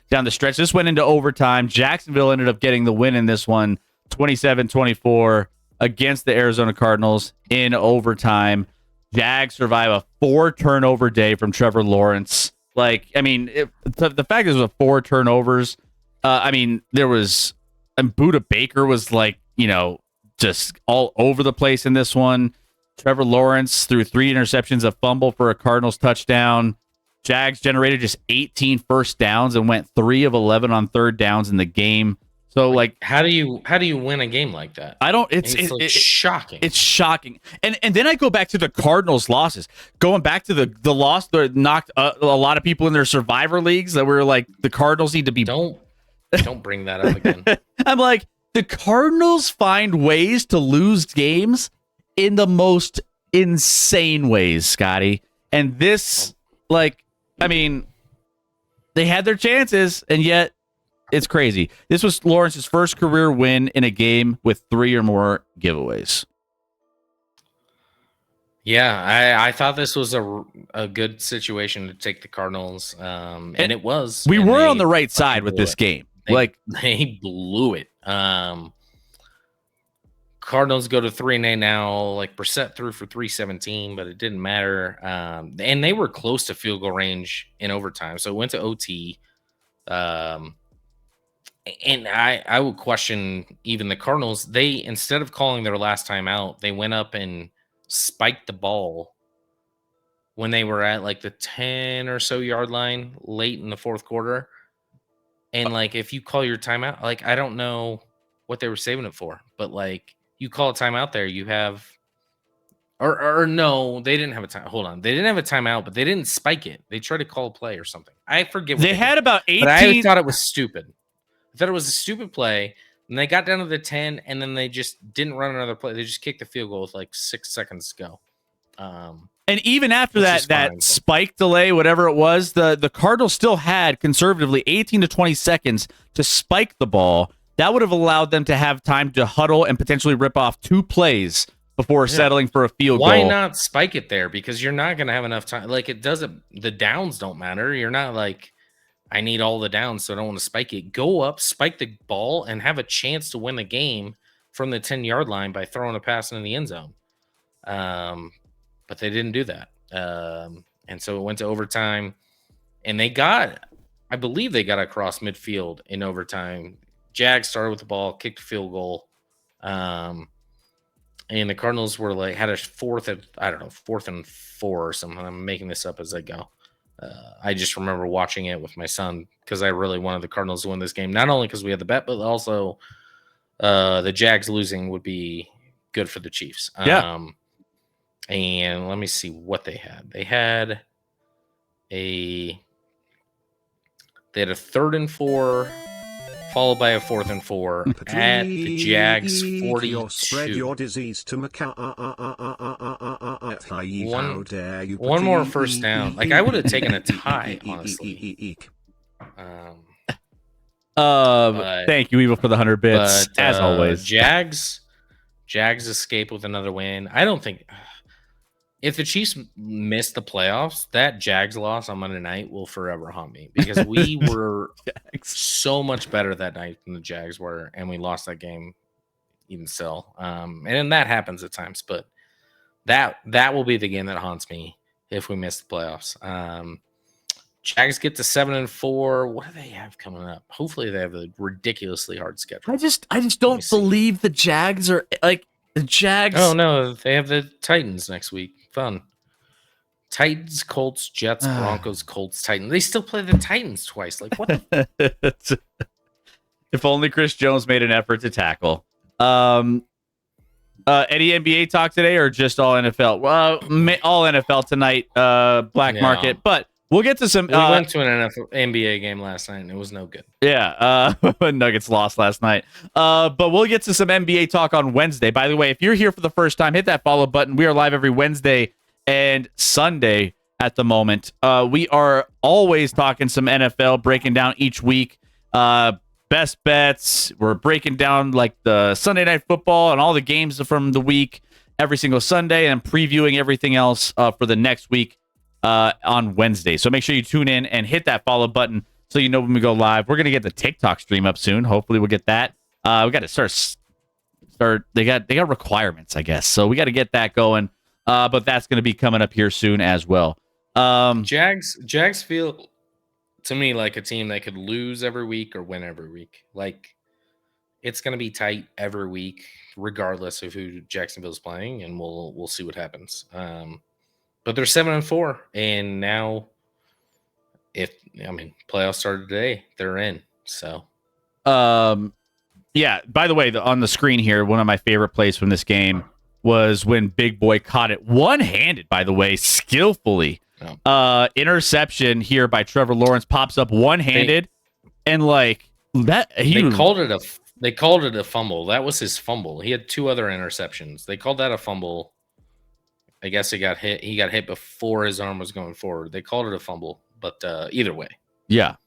down the stretch. This went into overtime. Jacksonville ended up getting the win in this one, 27-24 against the Arizona Cardinals in overtime. Jags survive a 4 turnover day from Trevor Lawrence. Like, I mean, the fact is, it was 4 turnovers. I mean, there was, and Buda Baker was like, just all over the place in this one. Trevor Lawrence threw 3 interceptions, a fumble for a Cardinals touchdown. Jags generated just 18 first downs and went 3 of 11 on third downs in the game. So, like, how do you win a game like that? I don't. It's shocking. It's shocking. And then I go back to the Cardinals' losses. Going back to the loss that knocked a lot of people in their survivor leagues that were like, the Cardinals need to be. Don't bring that up again. I'm like, the Cardinals find ways to lose games in the most insane ways, Scotty. And this, like, I mean, they had their chances, and yet it's crazy. This was Lawrence's first career win in a game with 3 or more giveaways. Yeah, I thought this was a good situation to take the Cardinals, and it was. We were on the right side with this game. They blew it. Cardinals go to 3-8 now. Like, Brissett threw for 317, but it didn't matter. And they were close to field goal range in overtime, so it went to OT. And I would question even the Cardinals. They, instead of calling their last time out, they went up and spiked the ball when they were at like the 10 or so yard line late in the fourth quarter. And like, if you call your timeout, like, I don't know what they were saving it for, but like, you call a timeout there, you have, or no, they didn't have a time. Hold on, they didn't have a timeout, but they didn't spike it. They tried to call a play or something. I forget. What they had did. About 18. But I thought it was stupid. I thought it was a stupid play, and they got down to the 10, and then they just didn't run another play. They just kicked the field goal with like 6 seconds to go. And even after that spike delay, whatever it was, the Cardinals still had conservatively 18 to 20 seconds to spike the ball. That would have allowed them to have time to huddle and potentially rip off 2 plays before settling for a field goal. Why not spike it there? Because you're not going to have enough time. Like, it doesn't, the downs don't matter. You're not like, I need all the downs, so I don't want to spike it. Go up, spike the ball, and have a chance to win the game from the 10-yard line by throwing a pass into the end zone. But they didn't do that. And so it went to overtime, and I believe they got across midfield in overtime. Jags started with the ball, kicked a field goal. and the Cardinals were like had a fourth and 4 or something. I'm making this up as I go. I just remember watching it with my son because I really wanted the Cardinals to win this game, not only because we had the bet, but also the Jags losing would be good for the Chiefs. Yeah. And let me see what they had. They had a 3rd and 4, followed by a 4th and 4 at the Jags 42. Spread your disease to One more first down. Like, I would have taken a tie, honestly. Thank you, Evil, for the 100 bits, as always. Jags escape with another win. I don't think if the Chiefs miss the playoffs, that Jags loss on Monday night will forever haunt me because we were so much better that night than the Jags were, and we lost that game even still. And that happens at times, but that will be the game that haunts me if we miss the playoffs. Jags get to 7-4. What do they have coming up? Hopefully they have a ridiculously hard schedule. I just don't believe the Jags are like the Jags. Oh no, they have the Titans next week. Fun. Titans, Colts, Jets, Broncos, Colts, Titans. They still play the Titans twice. Like what the If only Chris Jones made an effort to tackle. Any NBA talk today or just all NFL? Well, all NFL tonight, black market. But we'll get to some. We went to an NBA game last night and it was no good. Yeah, Nuggets lost last night. But we'll get to some NBA talk on Wednesday. By the way, if you're here for the first time, hit that follow button. We are live every Wednesday and Sunday at the moment. We are always talking some NFL, breaking down each week. Best bets. We're breaking down like the Sunday night football and all the games from the week every single Sunday and previewing everything else for the next week on Wednesday. So make sure you tune in and hit that follow button so you know when we go live. We're going to get the TikTok stream up soon. Hopefully we'll get that. We got to start. They got requirements, I guess. So we got to get that going. But that's going to be coming up here soon as well. Jags feel to me like a team that could lose every week or win every week. Like it's going to be tight every week, regardless of who Jacksonville's playing, and we'll see what happens. But they're 7-4, and now playoffs started today, they're in. So, yeah. By the way, on the screen here, one of my favorite plays from this game was when Big Boy caught it one-handed. By the way, skillfully. Interception here by Trevor Lawrence pops up one-handed, and like that they called it a fumble. That was his fumble. He had 2 other interceptions. They called that a fumble. I guess he got hit before his arm was going forward. They called it a fumble, but either way. Yeah.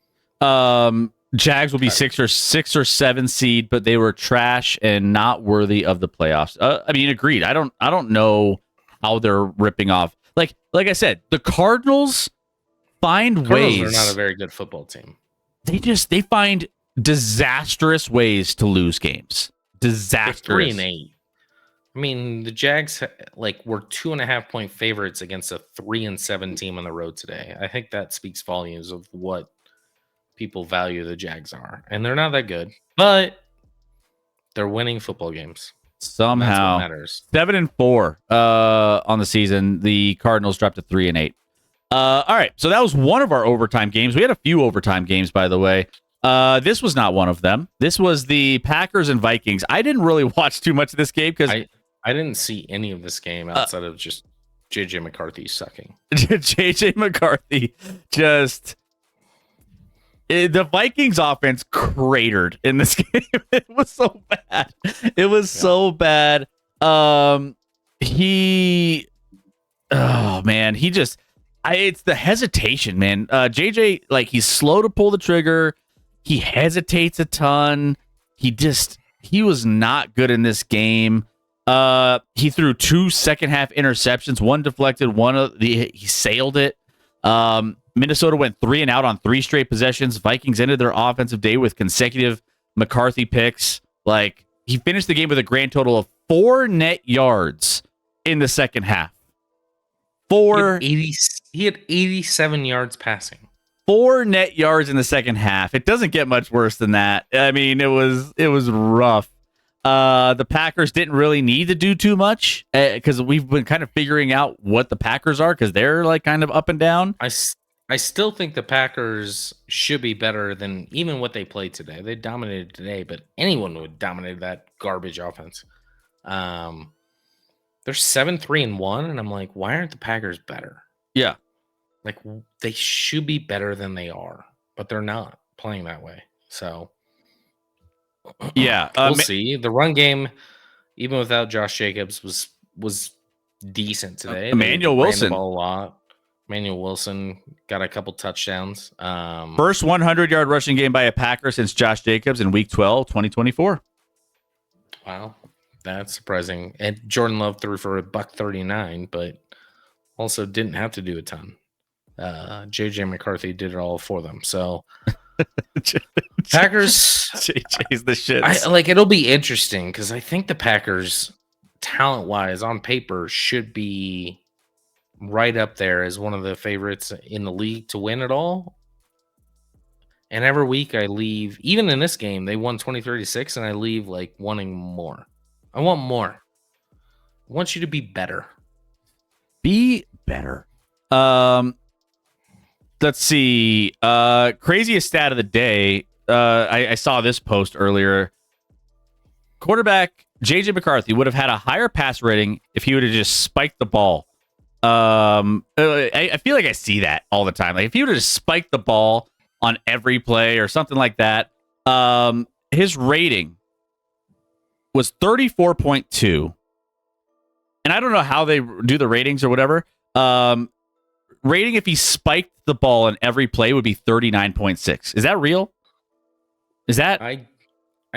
Jags will be 6 or 7 seed, but they were trash and not worthy of the playoffs. Agreed. I don't know how they're ripping off. Like I said, the Cardinals find ways. They're not a very good football team. They find disastrous ways to lose games. Disastrous. 3-8. I mean, the Jags were 2.5-point favorites against a 3-7 team on the road today. I think that speaks volumes of what people value the Jags are, and they're not that good, but they're winning football games. Somehow, matters. 7-4 on the season. The Cardinals dropped to 3-8. All right, so that was one of our overtime games. We had a few overtime games, by the way. This was not one of them. This was the Packers and Vikings. I didn't really watch too much of this game because I didn't see any of this game outside of just JJ McCarthy sucking. JJ McCarthy just. The Vikings offense cratered in this game. It was so bad. So bad. It's the hesitation, man. JJ, he's slow to pull the trigger. He hesitates a ton. He was not good in this game. He threw 2 second half interceptions, one deflected, he sailed it. Minnesota went 3 and out on 3 straight possessions. Vikings ended their offensive day with consecutive McCarthy picks. He finished the game with a grand total of 4 net yards in the second half. He had 87 yards passing. 4 net yards in the second half. It doesn't get much worse than that. I mean, it was rough. The Packers didn't really need to do too much because we've been kind of figuring out what the Packers are because they're like kind of up and down. I still think the Packers should be better than even what they played today. They dominated today, but anyone would dominate that garbage offense. They're 7-3-1, and I'm like, why aren't the Packers better? Yeah. Like they should be better than they are, but they're not playing that way. So yeah, we'll see. The run game, even without Josh Jacobs, was decent today. Emmanuel They ran Wilson. the ball a lot. Emmanuel Wilson got a couple touchdowns. First 100-yard rushing game by a Packer since Josh Jacobs in Week 12, 2024. Wow, that's surprising. And Jordan Love threw for $139, but also didn't have to do a ton. JJ McCarthy did it all for them. So Packers, JJ's the shit. It'll be interesting because I think the Packers, talent-wise, on paper, should be right up there as one of the favorites in the league to win it all. And every week I leave, even in this game, they won 23-6, and I leave like wanting more. I want more. I want you to be better. Be better. Let's see. Craziest stat of the day. I saw this post earlier. Quarterback JJ McCarthy would have had a higher pass rating if he would have just spiked the ball. I feel like I see that all the time. Like if he would have just spiked the ball on every play or something like that, his rating was 34.2. And I don't know how they do the ratings or whatever. Rating if he spiked the ball in every play would be 39.6. Is that real? Is that I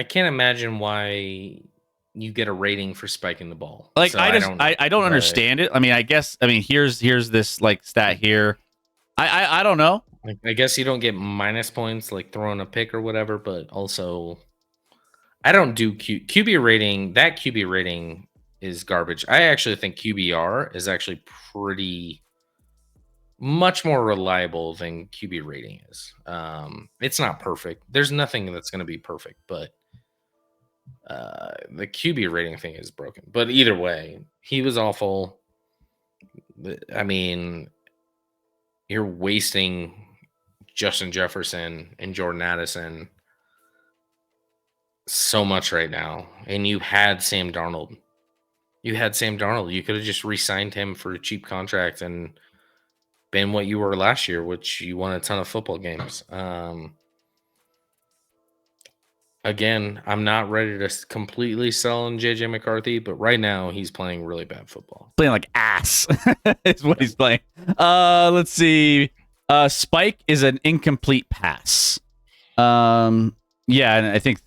can't imagine why you get a rating for spiking the ball. like So I don't understand it. I mean, here's this like stat here. I don't know. I guess you don't get minus points like throwing a pick or whatever, but also I don't do QB rating. That QB rating is garbage. I actually think QBR is actually much more reliable than QB rating is. It's not perfect. There's nothing that's going to be perfect, but the QB rating thing is broken. But either way, he was awful. I mean, you're wasting Justin Jefferson and Jordan Addison so much right now. And you had Sam Darnold. You could have just re-signed him for a cheap contract and been what you were last year, which you won a ton of football games. Again, I'm not ready to completely sell on JJ McCarthy, but right now he's playing really bad football. Playing like ass is what he's playing. Let's see. Spike is an incomplete pass. Yeah, and I think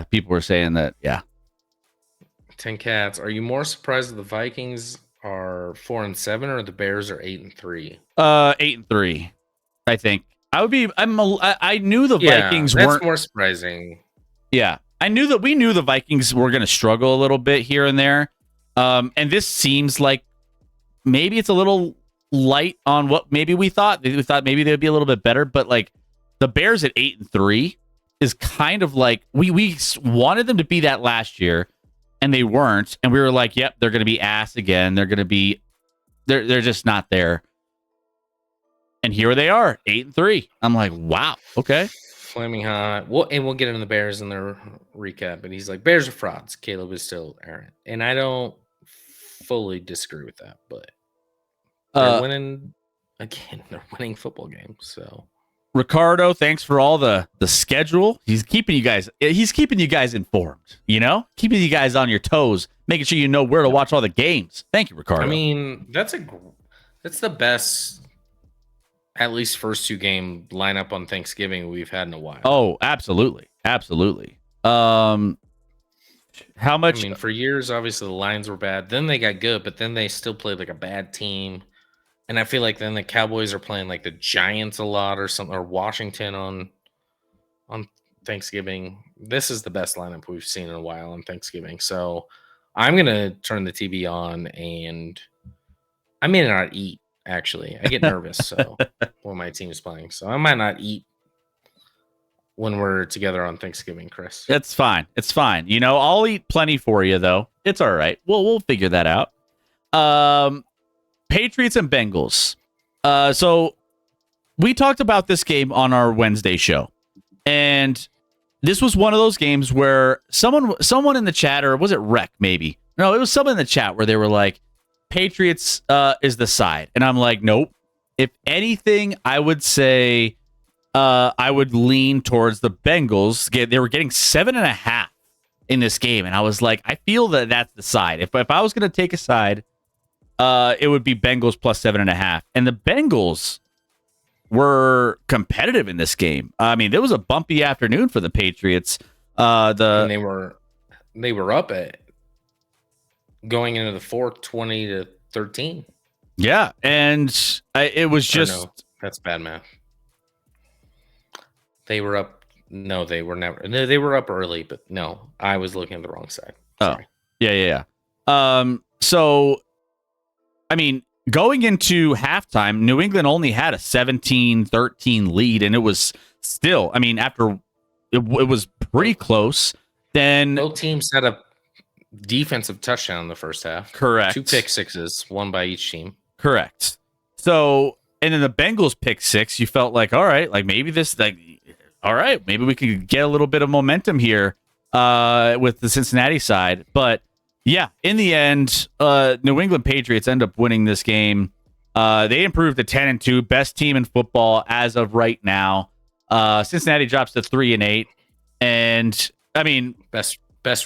people were saying that. Yeah. 10 Cats. Are you more surprised that the Vikings are 4-7 or the Bears are 8-3? 8-3. I think I would be. I knew the Vikings that's weren't more surprising. Yeah, we knew the Vikings were going to struggle a little bit here and there. And this seems like maybe it's a little light on what maybe we thought. We thought maybe they'd be a little bit better, but like the Bears at 8-3 is kind of like we wanted them to be that last year, and they weren't. And we were like, yep, they're going to be ass again. They're going to be, they're just not there. And here they are, 8-3. I'm like, wow, okay. Flaming hot. We'll get into the Bears in their recap, but he's like, Bears are frauds. Caleb is still errant. And I don't fully disagree with that, but they're winning again. They're winning football games. So Ricardo, thanks for all the schedule. He's keeping you guys informed, keeping you guys on your toes, making sure you know where to watch all the games. Thank you, Ricardo. I mean, that's the best, at least first two game lineup on Thanksgiving we've had in a while. Oh, absolutely. How much? I mean, for years, obviously the Lions were bad. Then they got good, but then they still played like a bad team. And I feel like then the Cowboys are playing like the Giants a lot or something, or Washington on Thanksgiving. This is the best lineup we've seen in a while on Thanksgiving. So I'm going to turn the TV on, and I may not eat, actually. I get nervous so when my team is playing. So I might not eat when we're together on Thanksgiving, Chris. It's fine. It's fine. You know, I'll eat plenty for you, though. It's all right. We'll figure that out. Patriots and Bengals. So we talked about this game on our Wednesday show, and this was one of those games where someone in the chat, or was it Rec maybe? No, it was someone in the chat where they were like, Patriots is the side. And I'm like, nope. If anything, I would say I would lean towards the Bengals. They were getting 7.5 in this game. And I was like, I feel that that's the side. If I was going to take a side, it would be Bengals plus 7.5. And the Bengals were competitive in this game. I mean, there was a bumpy afternoon for the Patriots. And they were up at going into the fourth, 20-13. Yeah, and it was just no, that's bad math. They were up. No, they were never. No, they were up early, but no, I was looking at the wrong side. Sorry. Yeah. So, I mean, going into halftime, New England only had a 17-13 lead, and it was still, I mean, after it was pretty close. Then both teams had a defensive touchdown in the first half. Correct. 2 pick sixes, one by each team. Correct. So, and then the Bengals pick 6, you felt like, all right, like maybe this, like, all right, maybe we could get a little bit of momentum here with the Cincinnati side. But yeah, in the end, New England Patriots end up winning this game. They improved to 10-2, best team in football as of right now. Cincinnati drops to 3-8, and I mean, best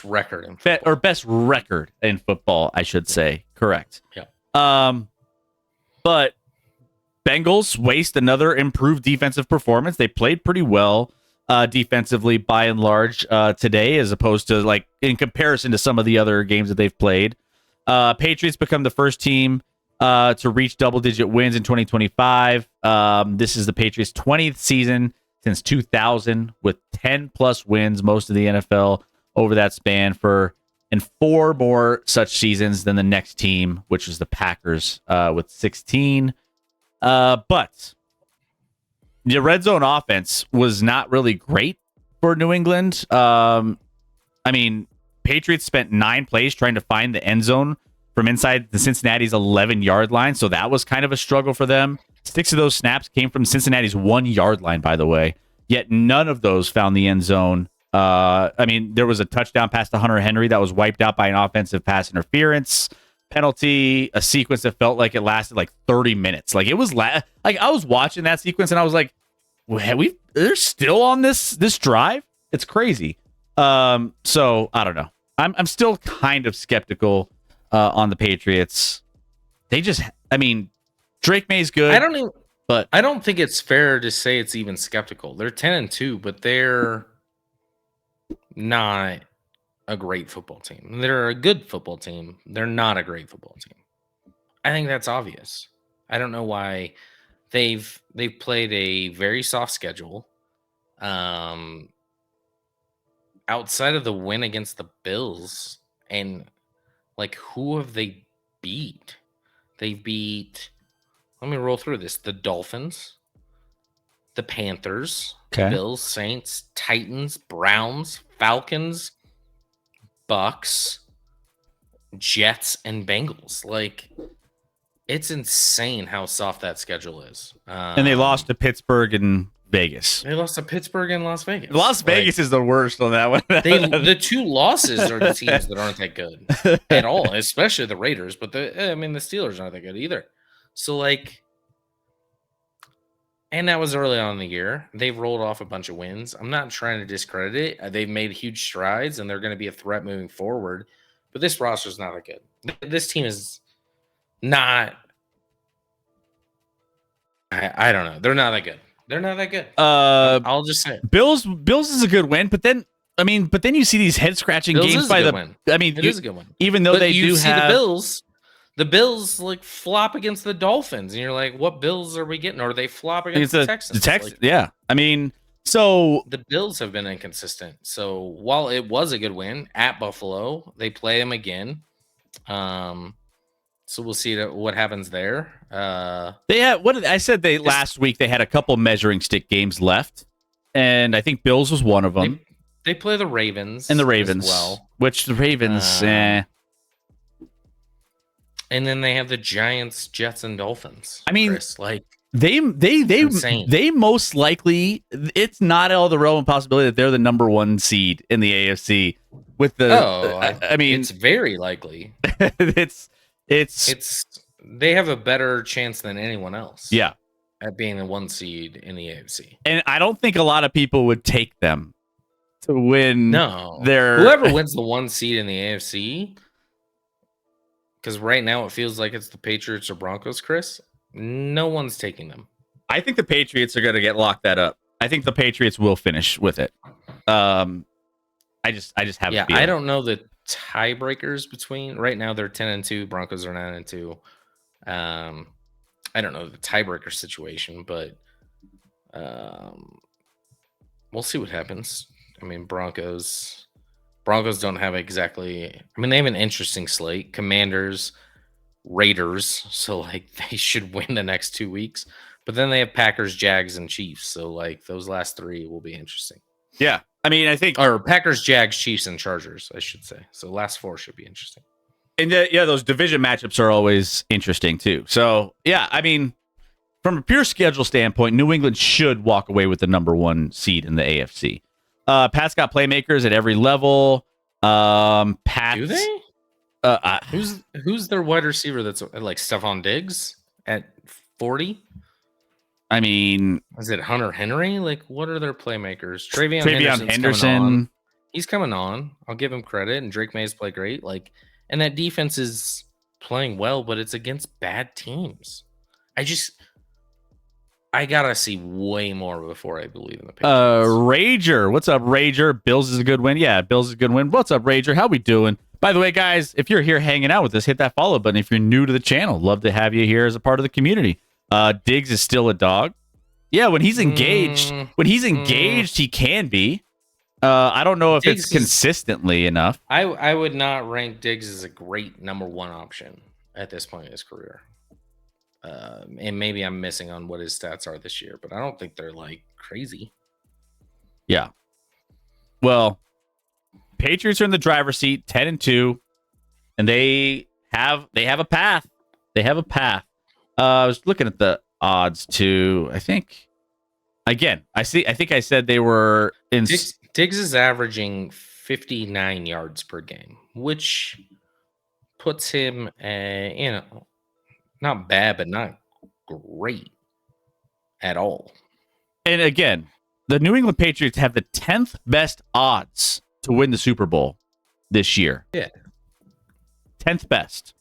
record in football. Or best record in football, I should say. Correct. Yeah. But Bengals waste another improved defensive performance. They played pretty well defensively by and large today, as opposed to like in comparison to some of the other games that they've played. Patriots become the first team to reach double-digit wins in 2025. This is the Patriots' 20th season since 2000 with 10-plus wins, most of the NFL over that span, and 4 more such seasons than the next team, which was the Packers with 16. But the red zone offense was not really great for New England. I mean, Patriots spent 9 plays trying to find the end zone from inside the Cincinnati's 11-yard line, so that was kind of a struggle for them. 6 of those snaps came from Cincinnati's 1-yard line, by the way, yet none of those found the end zone. I mean, there was a touchdown pass to Hunter Henry that was wiped out by an offensive pass interference penalty, a sequence that felt like it lasted like 30 minutes. Like it was like I was watching that sequence and I was like, they're still on this drive? It's crazy. So I don't know. I'm still kind of skeptical on the Patriots. I mean, Drake May's good. I don't think it's fair to say it's even skeptical. They're 10-2, but they're not a great football team. They're a good football team. They're not a great football team. I think that's obvious. I don't know why they've played a very soft schedule. Outside of the win against the Bills, and like who have they beat? They beat, let me roll through this. The Dolphins, the Panthers, the Bills, Saints, Titans, Browns, Falcons, Bucks, Jets, and Bengals. Like, it's insane how soft that schedule is. And they lost to Pittsburgh and Vegas. They lost to Pittsburgh and Las Vegas. Las Vegas is the worst on that one. The 2 losses are the teams that aren't that good at all, especially the Raiders. But the Steelers aren't that good either. So, like, and that was early on in the year. They've rolled off a bunch of wins. I'm not trying to discredit it. They've made huge strides, and they're going to be a threat moving forward. But this roster is not that good. This team is not. I don't know. They're not that good. They're not that good. I'll just say it. Bills is a good win, but then you see these head scratching games by the. Win. I mean, it is a good one. Even though they do have the Bills. The Bills like flop against the Dolphins, and you're like, "What Bills are we getting?" Or they flop against the Texans. The Texans, yeah. I mean, so the Bills have been inconsistent. So while it was a good win at Buffalo, they play them again. So we'll see what happens there. They had last week. They had a couple measuring stick games left. and I think Bills was one of them. They play the Ravens and the Ravens, as well. Which the Ravens, And then they have the Giants, Jets, and Dolphins. I mean, Chris, like they most likely, it's not all the relevant possibility that they're the number 1 seed in the AFC. With the, I mean, it's very likely. it's they have a better chance than anyone else. Yeah, at being the 1 seed in the AFC. And I don't think a lot of people would take them to win. No, whoever wins the 1 seed in the AFC, because right now it feels like it's the Patriots or Broncos. Chris, no one's taking them. I think the Patriots are going to get locked that up. I think the Patriots will finish with it. I just have a feeling. I don't know the tiebreakers between right now. They're 10-2. Broncos are 9-2. I don't know the tiebreaker situation, but we'll see what happens. I mean, Broncos don't have exactly. I mean, they have an interesting slate: Commanders, Raiders. So like they should win the next 2 weeks. But then they have Packers, Jags, and Chiefs. So like those last 3 will be interesting. Yeah, I mean, I think Packers, Jags, Chiefs, and Chargers, I should say. So last 4 should be interesting. And those division matchups are always interesting too. So yeah, I mean, from a pure schedule standpoint, New England should walk away with the number 1 seed in the AFC. Pat's got playmakers at every level. Pat's, do they? Who's their wide receiver that's like Stephon Diggs at 40? I mean, is it Hunter Henry? Like, what are their playmakers? Travion Henderson. He's coming on. I'll give him credit. And Drake May's play great. Like, and that defense is playing well, but it's against bad teams. I gotta see way more before I believe in the Patriots. Rager, what's up, Rager? Bills is a good win. Yeah, Bills is a good win. What's up, Rager? How we doing? By the way, guys, if you're here hanging out with us, hit that follow button. If you're new to the channel, love to have you here as a part of the community. Diggs is still a dog. Yeah, when he's engaged, he can be. I don't know if Diggs it's consistently enough. I would not rank Diggs as a great number 1 option at this point in his career. And maybe I'm missing on what his stats are this year, but I don't think they're like crazy. Yeah. Well, Patriots are in the driver's seat, 10-2, and they have a path. They have a path. I was looking at the odds too. I think again, I think I said they were in. Diggs is averaging 59 yards per game, which puts him, not bad, but not great at all. And again, the New England Patriots have the 10th best odds to win the Super Bowl this year. Yeah, 10th best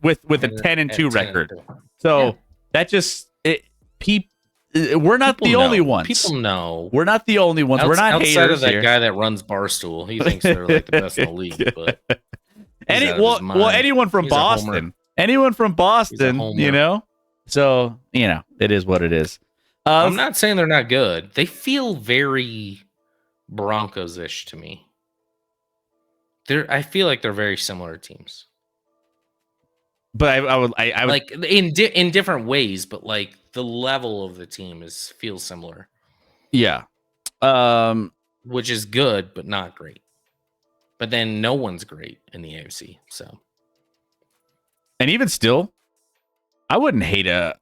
with a 10-2 record. So that just we're not the only ones. People know. We're not the only ones. We're not outside haters of that here. Guy that runs Barstool. He thinks they're like the best in the league. But anyone from Boston. Anyone from Boston, you know? So, it is what it is. I'm not saying they're not good. They feel very Broncos-ish to me. I feel like they're very similar teams. But I would like in different ways, but like the level of the team feels similar. Yeah. Which is good, but not great. But then no one's great in the AFC, so. And even still, I wouldn't hate an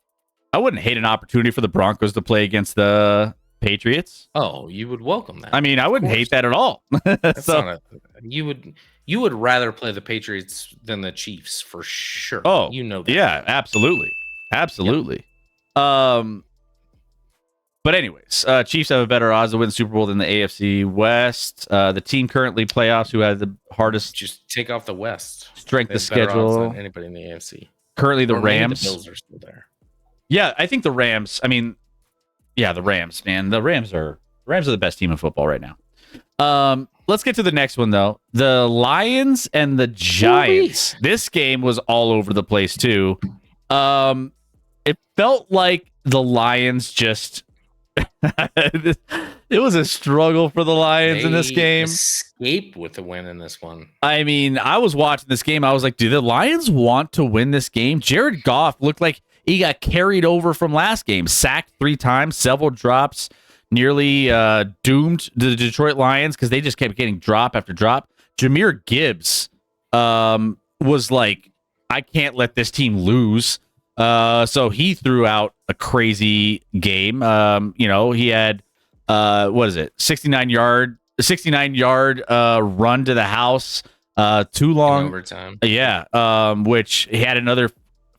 opportunity for the Broncos to play against the Patriots. Oh, you would welcome that. I mean, I wouldn't hate that at all. You would rather play the Patriots than the Chiefs for sure. Oh, you know that. Yeah, absolutely. Yep. But anyways, Chiefs have a better odds to win the Super Bowl than the AFC West. The team currently playoffs who had the hardest. Just take off the West. Strength of schedule. Than anybody in the AFC. Currently, the Rams. The Bills are still there. Yeah, I think the Rams. I mean, yeah, the Rams, man. The Rams are the best team in football right now. Let's get to the next one though. The Lions and the Giants. Ooh-wee. This game was all over the place too. It felt like the Lions just. It was a struggle for the Lions in this game. Escaped with the win in this one. I mean, I was watching this game. I was like, do the Lions want to win this game? Jared Goff looked like he got carried over from last game. Sacked 3 times, several drops. nearly doomed the Detroit Lions because they just kept getting drop after drop. Jahmyr Gibbs was like, I can't let this team lose. So he threw out a crazy game. He had 69 yard run to the house. Too long in overtime. Yeah. Which he had another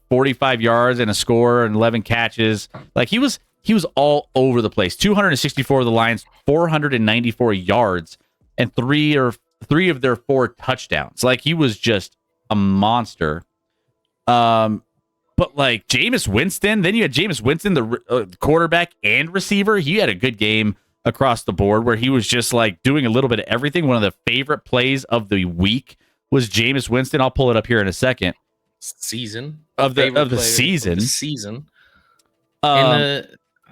45 yards and a score and 11 catches. Like he was all over the place. 264 of the Lions, 494 yards, and three of their 4 touchdowns. Like he was just a monster. But like Jameis Winston, then you had Jameis Winston, the quarterback and receiver. He had a good game across the board where he was just like doing a little bit of everything. One of the favorite plays of the week was Jameis Winston. I'll pull it up here in a second. Season Of the season. And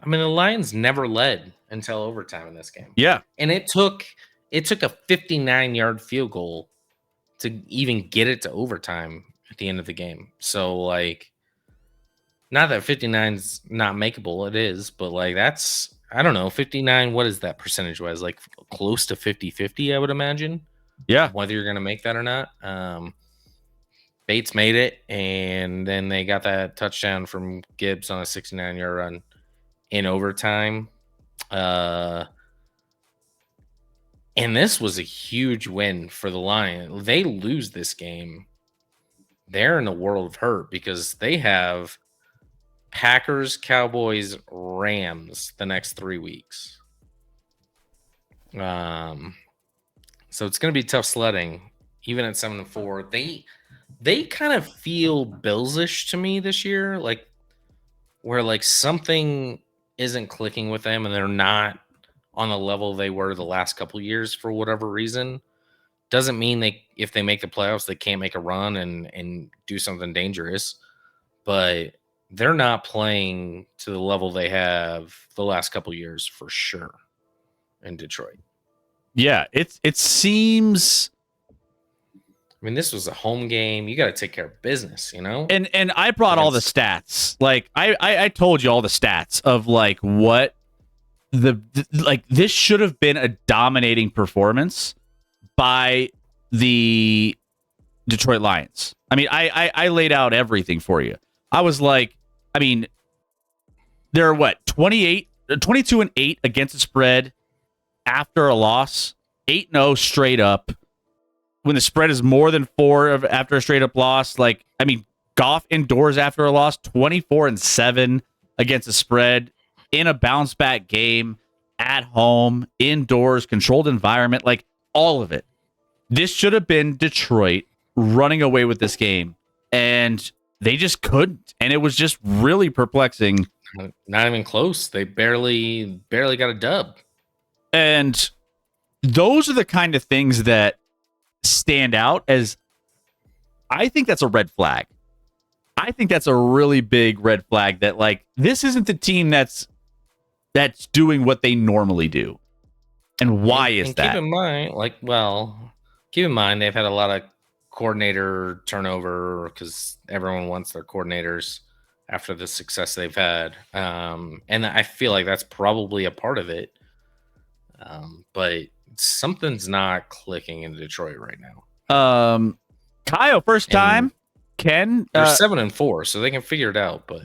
the Lions never led until overtime in this game. Yeah. And it took a 59-yard field goal to even get it to overtime at the end of the game. So like, not that 59's not makeable, it is, but like that's, I don't know, 59, what is that percentage wise? Like close to 50-50, I would imagine. Yeah. Whether you're going to make that or not. Bates made it, and then they got that touchdown from Gibbs on a 69-yard run in overtime. And this was a huge win for the Lions. They lose this game, they're in a world of hurt because they have Packers, Cowboys, Rams the next 3 weeks. So it's going to be tough sledding, even at 7-4. They kind of feel Bills-ish to me this year, like where like something isn't clicking with them and they're not on the level they were the last couple of years for whatever reason. Doesn't mean if they make the playoffs, they can't make a run and do something dangerous, but they're not playing to the level they have the last couple of years for sure in Detroit. Yeah, it seems. I mean, this was a home game. You got to take care of business, you know? And I brought all the stats. Like I told you all the stats of like what like this should have been a dominating performance by the Detroit Lions. I mean, I laid out everything for you. I was like, I mean, they're what, 22-8 against the spread after a loss, 8-0 straight up. When the spread is more than 4 after a straight up loss, like, I mean, Goff indoors after a loss, 24-7 against the spread in a bounce back game at home, indoors, controlled environment, like all of it. This should have been Detroit running away with this game, and they just couldn't. And it was just really perplexing. Not even close. They barely got a dub. And those are the kind of things that stand out as, I think that's a red flag. I think that's a really big red flag that like this isn't the team that's doing what they normally do. And why is that? Keep in mind they've had a lot of coordinator turnover because everyone wants their coordinators after the success they've had. And I feel like that's probably a part of it. But something's not clicking in Detroit right now. Kyle, first time. Ken, they're 7-4, so they can figure it out, but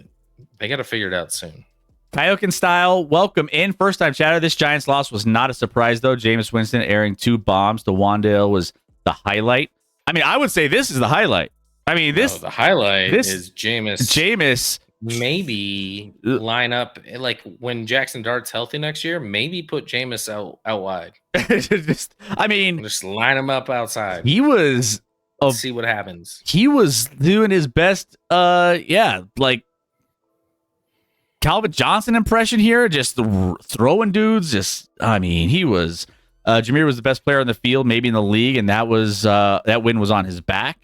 they got to figure it out soon. Kaioken style, welcome in. First time chatter. This Giants loss was not a surprise, though. Jameis Winston airing 2 bombs to Wandale was the highlight. I mean, I would say this is the highlight. I mean, the highlight is Jameis. Maybe line up like when Jackson Dart's healthy next year. Maybe put Jameis out wide. just line him up outside. He was. See what happens. He was doing his best. Like Calvin Johnson impression here, just throwing dudes. He was. Jahmyr was the best player on the field, maybe in the league, and that win was on his back.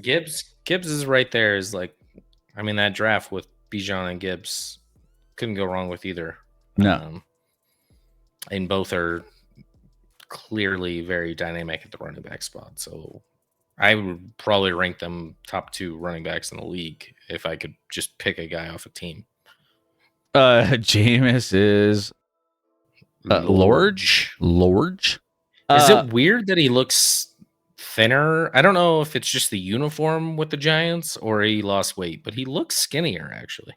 Gibbs is right there. Is like, I mean, that draft with Bijan and Gibbs couldn't go wrong with either. No, and both are clearly very dynamic at the running back spot. So I would probably rank them top 2 running backs in the league if I could just pick a guy off a team. Jameis is Lorge. Is it weird that he looks thinner? I don't know if it's just the uniform with the Giants or he lost weight, but he looks skinnier actually.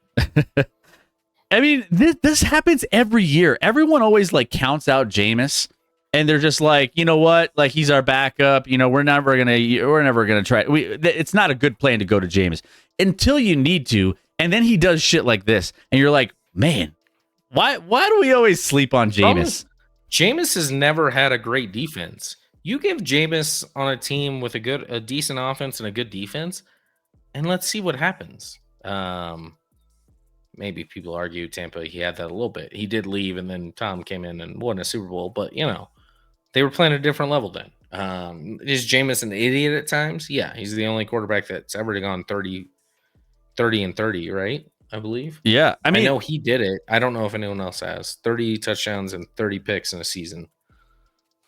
I mean, this happens every year. Everyone always like counts out Jameis, and they're just like, you know what? Like he's our backup. You know, we're never gonna try. It's not a good plan to go to Jameis until you need to, and then he does shit like this, and you're like, man, why do we always sleep on Jameis? Jameis has never had a great defense. You give Jameis on a team with a decent offense and a good defense, and let's see what happens. Maybe people argue Tampa, he had that a little bit. He did leave, and then Tom came in and won a Super Bowl. But, you know, they were playing at a different level then. Is Jameis an idiot at times? Yeah, he's the only quarterback that's ever gone 30 and 30, right? I believe. Yeah, I mean, I know he did it. I don't know if anyone else has 30 touchdowns and 30 picks in a season.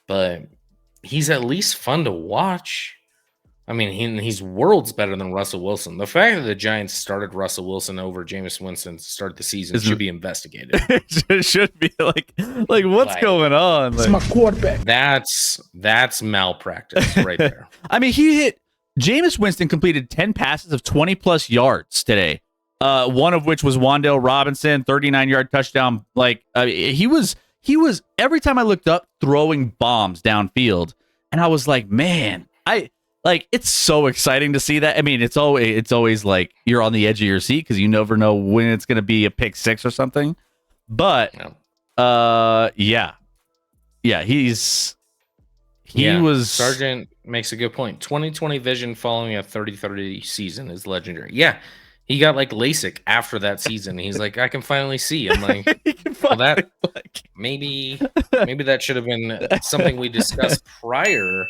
But he's at least fun to watch. I mean, he's worlds better than Russell Wilson. The fact that the Giants started Russell Wilson over Jameis Winston to start the season should be investigated. It should be like what's going on? It's my quarterback. That's malpractice right there. I mean, Jameis Winston completed 10 passes of 20 plus yards today. One of which was Wan'Dale Robinson, 39-yard touchdown. Like he was every time I looked up throwing bombs downfield, and I was like, man, it's so exciting to see that. I mean, it's always like you're on the edge of your seat because you never know when it's going to be a pick six or something. But yeah, Sargent makes a good point. 2020 vision following a 30-30 season is legendary. Yeah, he got like LASIK after that season. He's like, I can finally see. I'm like, well, maybe that should have been something we discussed prior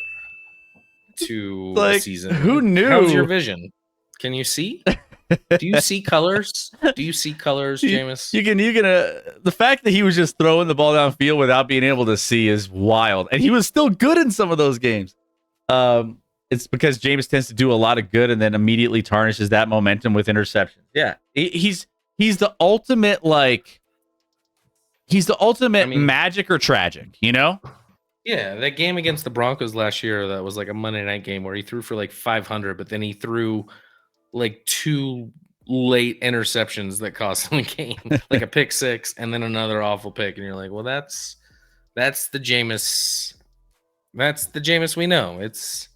to the season. Who knew? How's your vision? Can you see? Do you see colors? Do you see colors, Jameis? You can the fact that he was just throwing the ball downfield without being able to see is wild. And he was still good in some of those games. It's because Jameis tends to do a lot of good and then immediately tarnishes that momentum with interceptions. Yeah. He's the ultimate magic or tragic, you know? Yeah, that game against the Broncos last year, that was like a Monday night game where he threw for like 500, but then he threw like 2 late interceptions that cost him the game, like a pick six and then another awful pick. And you're like, well, that's the Jameis. That's the Jameis we know. It's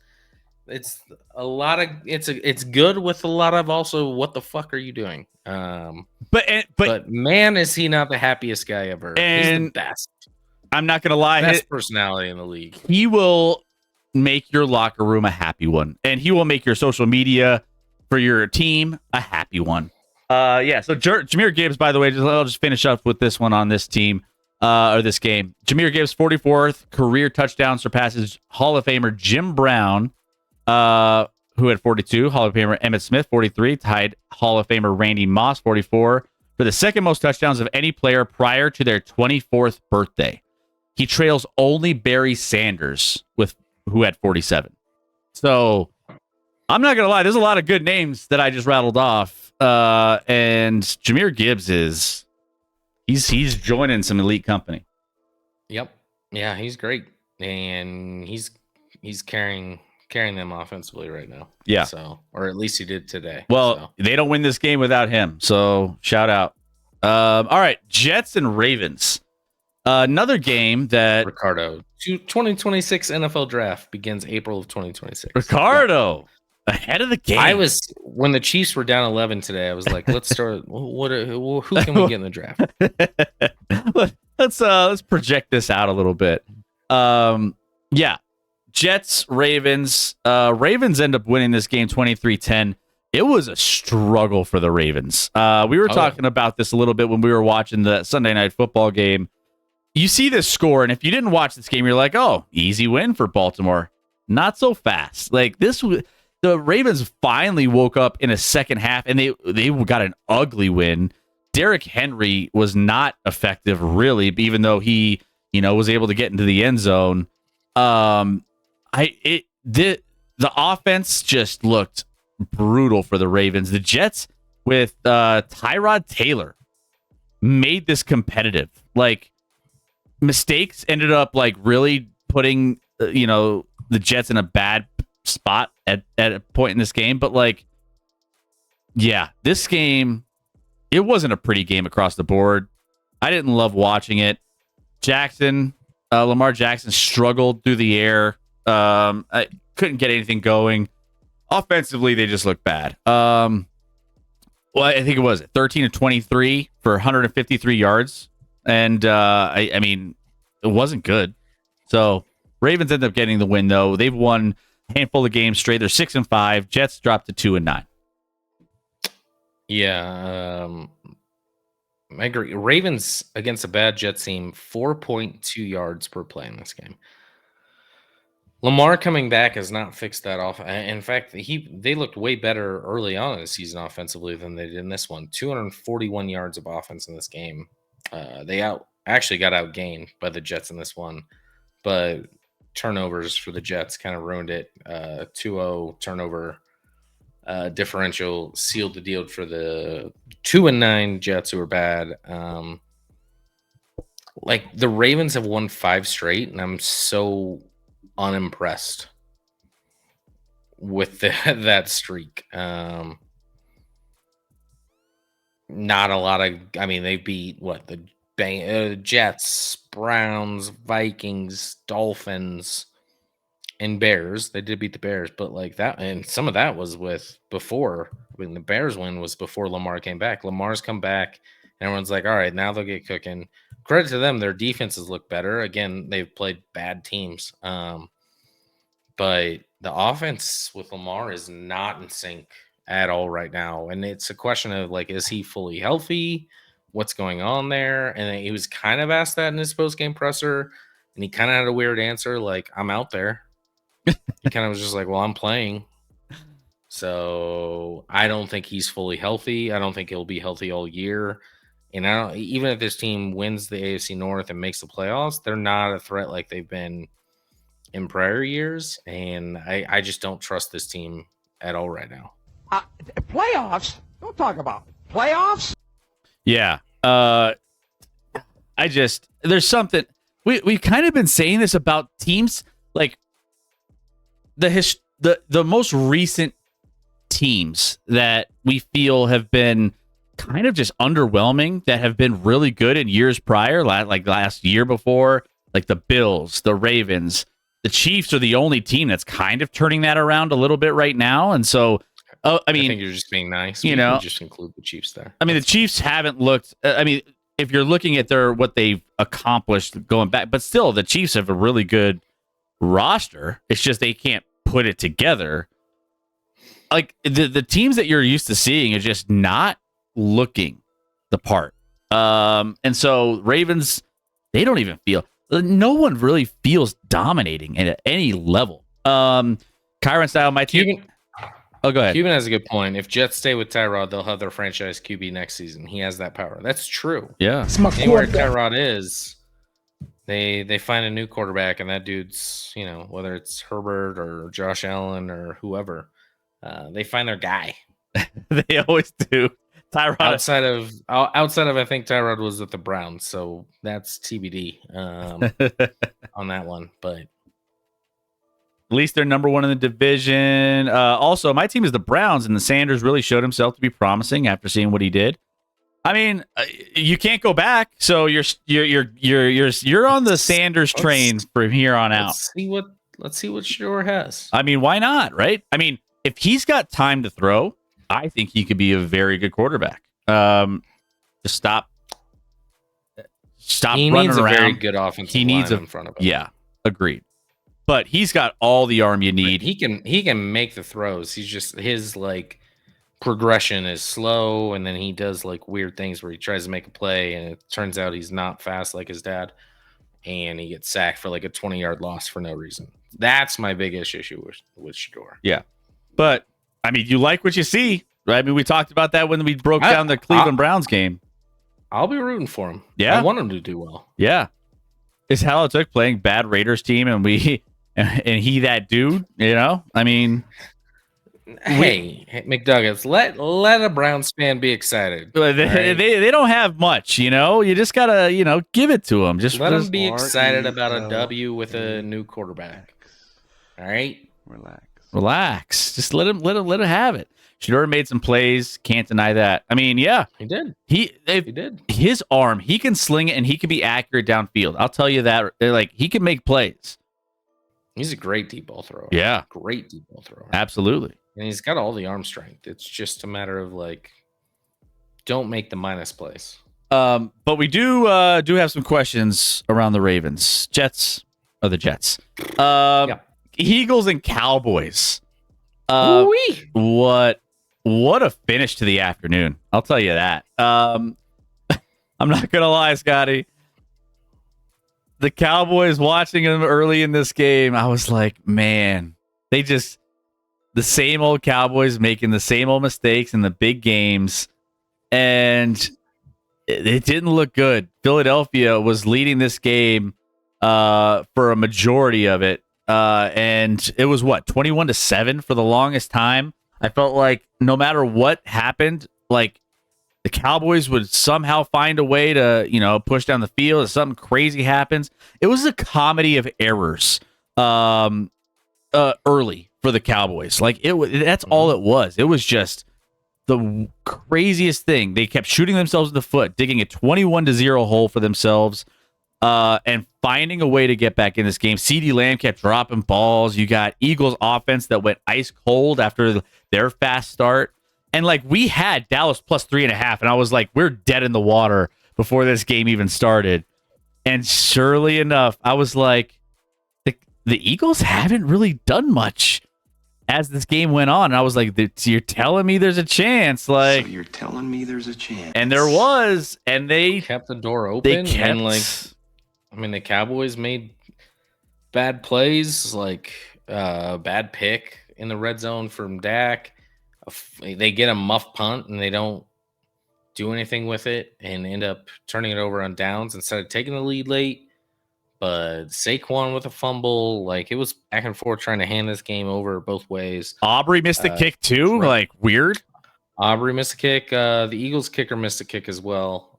a lot of it's good with a lot of also what the fuck are you doing? But man, is he not the happiest guy ever? He's the best. I'm not going to lie. Best personality in the league. He will make your locker room a happy one. And he will make your social media for your team a happy one. So Jahmyr Gibbs, by the way, I'll just finish up with this one on this team or this game. Jahmyr Gibbs, 44th career touchdown, surpasses Hall of Famer Jim Brown, who had 42. Hall of Famer Emmitt Smith, 43. Tied Hall of Famer Randy Moss, 44. For the second most touchdowns of any player prior to their 24th birthday. He trails only Barry Sanders, who had 47. So I'm not gonna lie, there's a lot of good names that I just rattled off. And Jahmyr Gibbs he's joining some elite company. Yep. Yeah, he's great. And he's carrying them offensively right now. Yeah. So, or at least he did today. Well, they don't win this game without him. So shout out. All right, Jets and Ravens. Another game that Ricardo 2026 NFL draft begins April of 2026. Ricardo ahead of the game. I was when the Chiefs were down 11 today. I was like, let's start. Who can we get in the draft? Let's project this out a little bit. Jets, Ravens. Ravens end up winning this game 23-10. It was a struggle for the Ravens. We were talking about this a little bit when we were watching the Sunday Night Football game. You see this score, and if you didn't watch this game, you're like, oh, easy win for Baltimore. Not so fast. Like the Ravens finally woke up in a second half, and they got an ugly win. Derrick Henry was not effective, really, even though he, was able to get into the end zone. The offense just looked brutal for the Ravens. The Jets with Tyrod Taylor made this competitive. Like, mistakes ended up like really putting the Jets in a bad spot at a point in this game. But like, yeah, this game, it wasn't a pretty game across the board. I didn't love watching it. Lamar Jackson struggled through the air. I couldn't get anything going. Offensively, they just looked bad. Well, I think it was 13 of 23 for 153 yards. And I mean, it wasn't good. So Ravens ended up getting the win, though. They've won a handful of games straight. They're 6-5. Jets dropped to 2-9. Yeah, I agree. Ravens against a bad Jets team, 4.2 yards per play in this game. Lamar coming back has not fixed that off. In fact, they looked way better early on in the season offensively than they did in this one. 241 yards of offense in this game. They actually got outgained by the Jets in this one, but turnovers for the Jets kind of ruined it. 2-0 turnover differential sealed the deal for the 2-9 Jets, who are bad. Like, the Ravens have won 5 straight, and I'm so unimpressed with that streak. Not a lot of. I mean, they beat the Jets, Browns, Vikings, Dolphins, and Bears. They did beat the Bears, but like that, and some of that was before. I mean, the Bears win was before Lamar came back. Lamar's come back, and everyone's like, all right, now they'll get cooking. Credit to them, their defenses look better. Again, they've played bad teams. But the offense with Lamar is not in sync at all right now. And it's a question of, like, is he fully healthy? What's going on there? And he was kind of asked that in his post-game presser, and he kind of had a weird answer, like, I'm out there. He kind of was just like, well, I'm playing. So I don't think he's fully healthy. I don't think he'll be healthy all year. And even if this team wins the AFC North and makes the playoffs, they're not a threat like they've been in prior years. And I just don't trust this team at all right now. Playoffs? Don't talk about playoffs. Yeah. There's something we've kind of been saying this about teams, like the most recent teams that we feel have been kind of just underwhelming, that have been really good in years prior, like last year before, like the Bills, the Ravens. The Chiefs are the only team that's kind of turning that around a little bit right now. And so, I mean, I think you're just being nice. You know, just include the Chiefs there. I mean, the Chiefs haven't looked. I mean, if you're looking at what they've accomplished going back, but still, the Chiefs have a really good roster. It's just they can't put it together. Like the teams that you're used to seeing are just not looking the part. And so Ravens, they don't even feel. No one really feels dominating at any level. Kyron style, my team. Oh, go ahead. Cuban has a good point. If Jets stay with Tyrod, they'll have their franchise QB next season. He has that power. That's true. Yeah. Anywhere Tyrod is, they find a new quarterback, and that dude's, whether it's Herbert or Josh Allen or whoever, they find their guy. They always do. Tyrod. Outside of I think Tyrod was with the Browns, so that's TBD on that one. But at least they're number one in the division. Also, my team is the Browns, and the Sanders really showed himself to be promising after seeing what he did. I mean, you can't go back, so you're on the Sanders train from here on out. Let's see what Shador has. I mean, why not, right? I mean, if he's got time to throw, I think he could be a very good quarterback. Just stop he running needs around. A very good offensive line in front of him. Yeah, agreed. But he's got all the arm you need. He can make the throws. He's just his progression is slow, and then he does weird things where he tries to make a play, and it turns out he's not fast like his dad, and he gets sacked for a 20-yard loss for no reason. That's my biggest issue with Shador. Yeah, but I mean, you like what you see, right? I mean, we talked about that when we broke down the Cleveland Browns game. I'll be rooting for him. Yeah, I want him to do well. Yeah, it's how it took playing bad Raiders team, and he that dude. I mean, Hey, McDuggets, let a Browns fan be excited. They don't have much, You just gotta, give it to them. Just let them be excited about a W with a new quarterback. All right, relax. Just let him have it. Shador made some plays. Can't deny that. I mean, yeah, he did. He did. His arm, he can sling it and he can be accurate downfield. I'll tell you that. Like he can make plays. He's a great deep ball thrower. Yeah, great deep ball thrower. Absolutely. And he's got all the arm strength. It's just a matter of don't make the minus plays. But we do have some questions around the Ravens. Jets are the Jets. Eagles and Cowboys. What a finish to the afternoon. I'll tell you that. I'm not gonna lie, Scotty. The Cowboys, watching them early in this game, I was like, man, the same old Cowboys making the same old mistakes in the big games, and it didn't look good. Philadelphia was leading this game for a majority of it, and it was 21-7 for the longest time. I felt like no matter what happened, like the Cowboys would somehow find a way to, push down the field if something crazy happens. It was a comedy of errors early for the Cowboys. Like that's all it was. It was just the craziest thing. They kept shooting themselves in the foot, digging a 21-0 hole for themselves, and finding a way to get back in this game. CeeDee Lamb kept dropping balls. You got Eagles offense that went ice cold after their fast start. And we had Dallas plus 3.5, and I was like, we're dead in the water before this game even started. And surely enough, I was like, the Eagles haven't really done much as this game went on. And I was like, you're telling me there's a chance? So you're telling me there's a chance? And there was, and they kept the door open. The Cowboys made bad plays, bad pick in the red zone from Dak. They get a muff punt and they don't do anything with it and end up turning it over on downs instead of taking the lead late. But Saquon with a fumble, it was back and forth trying to hand this game over both ways. Aubrey missed a kick too, weird. Aubrey missed a kick. The Eagles kicker missed a kick as well.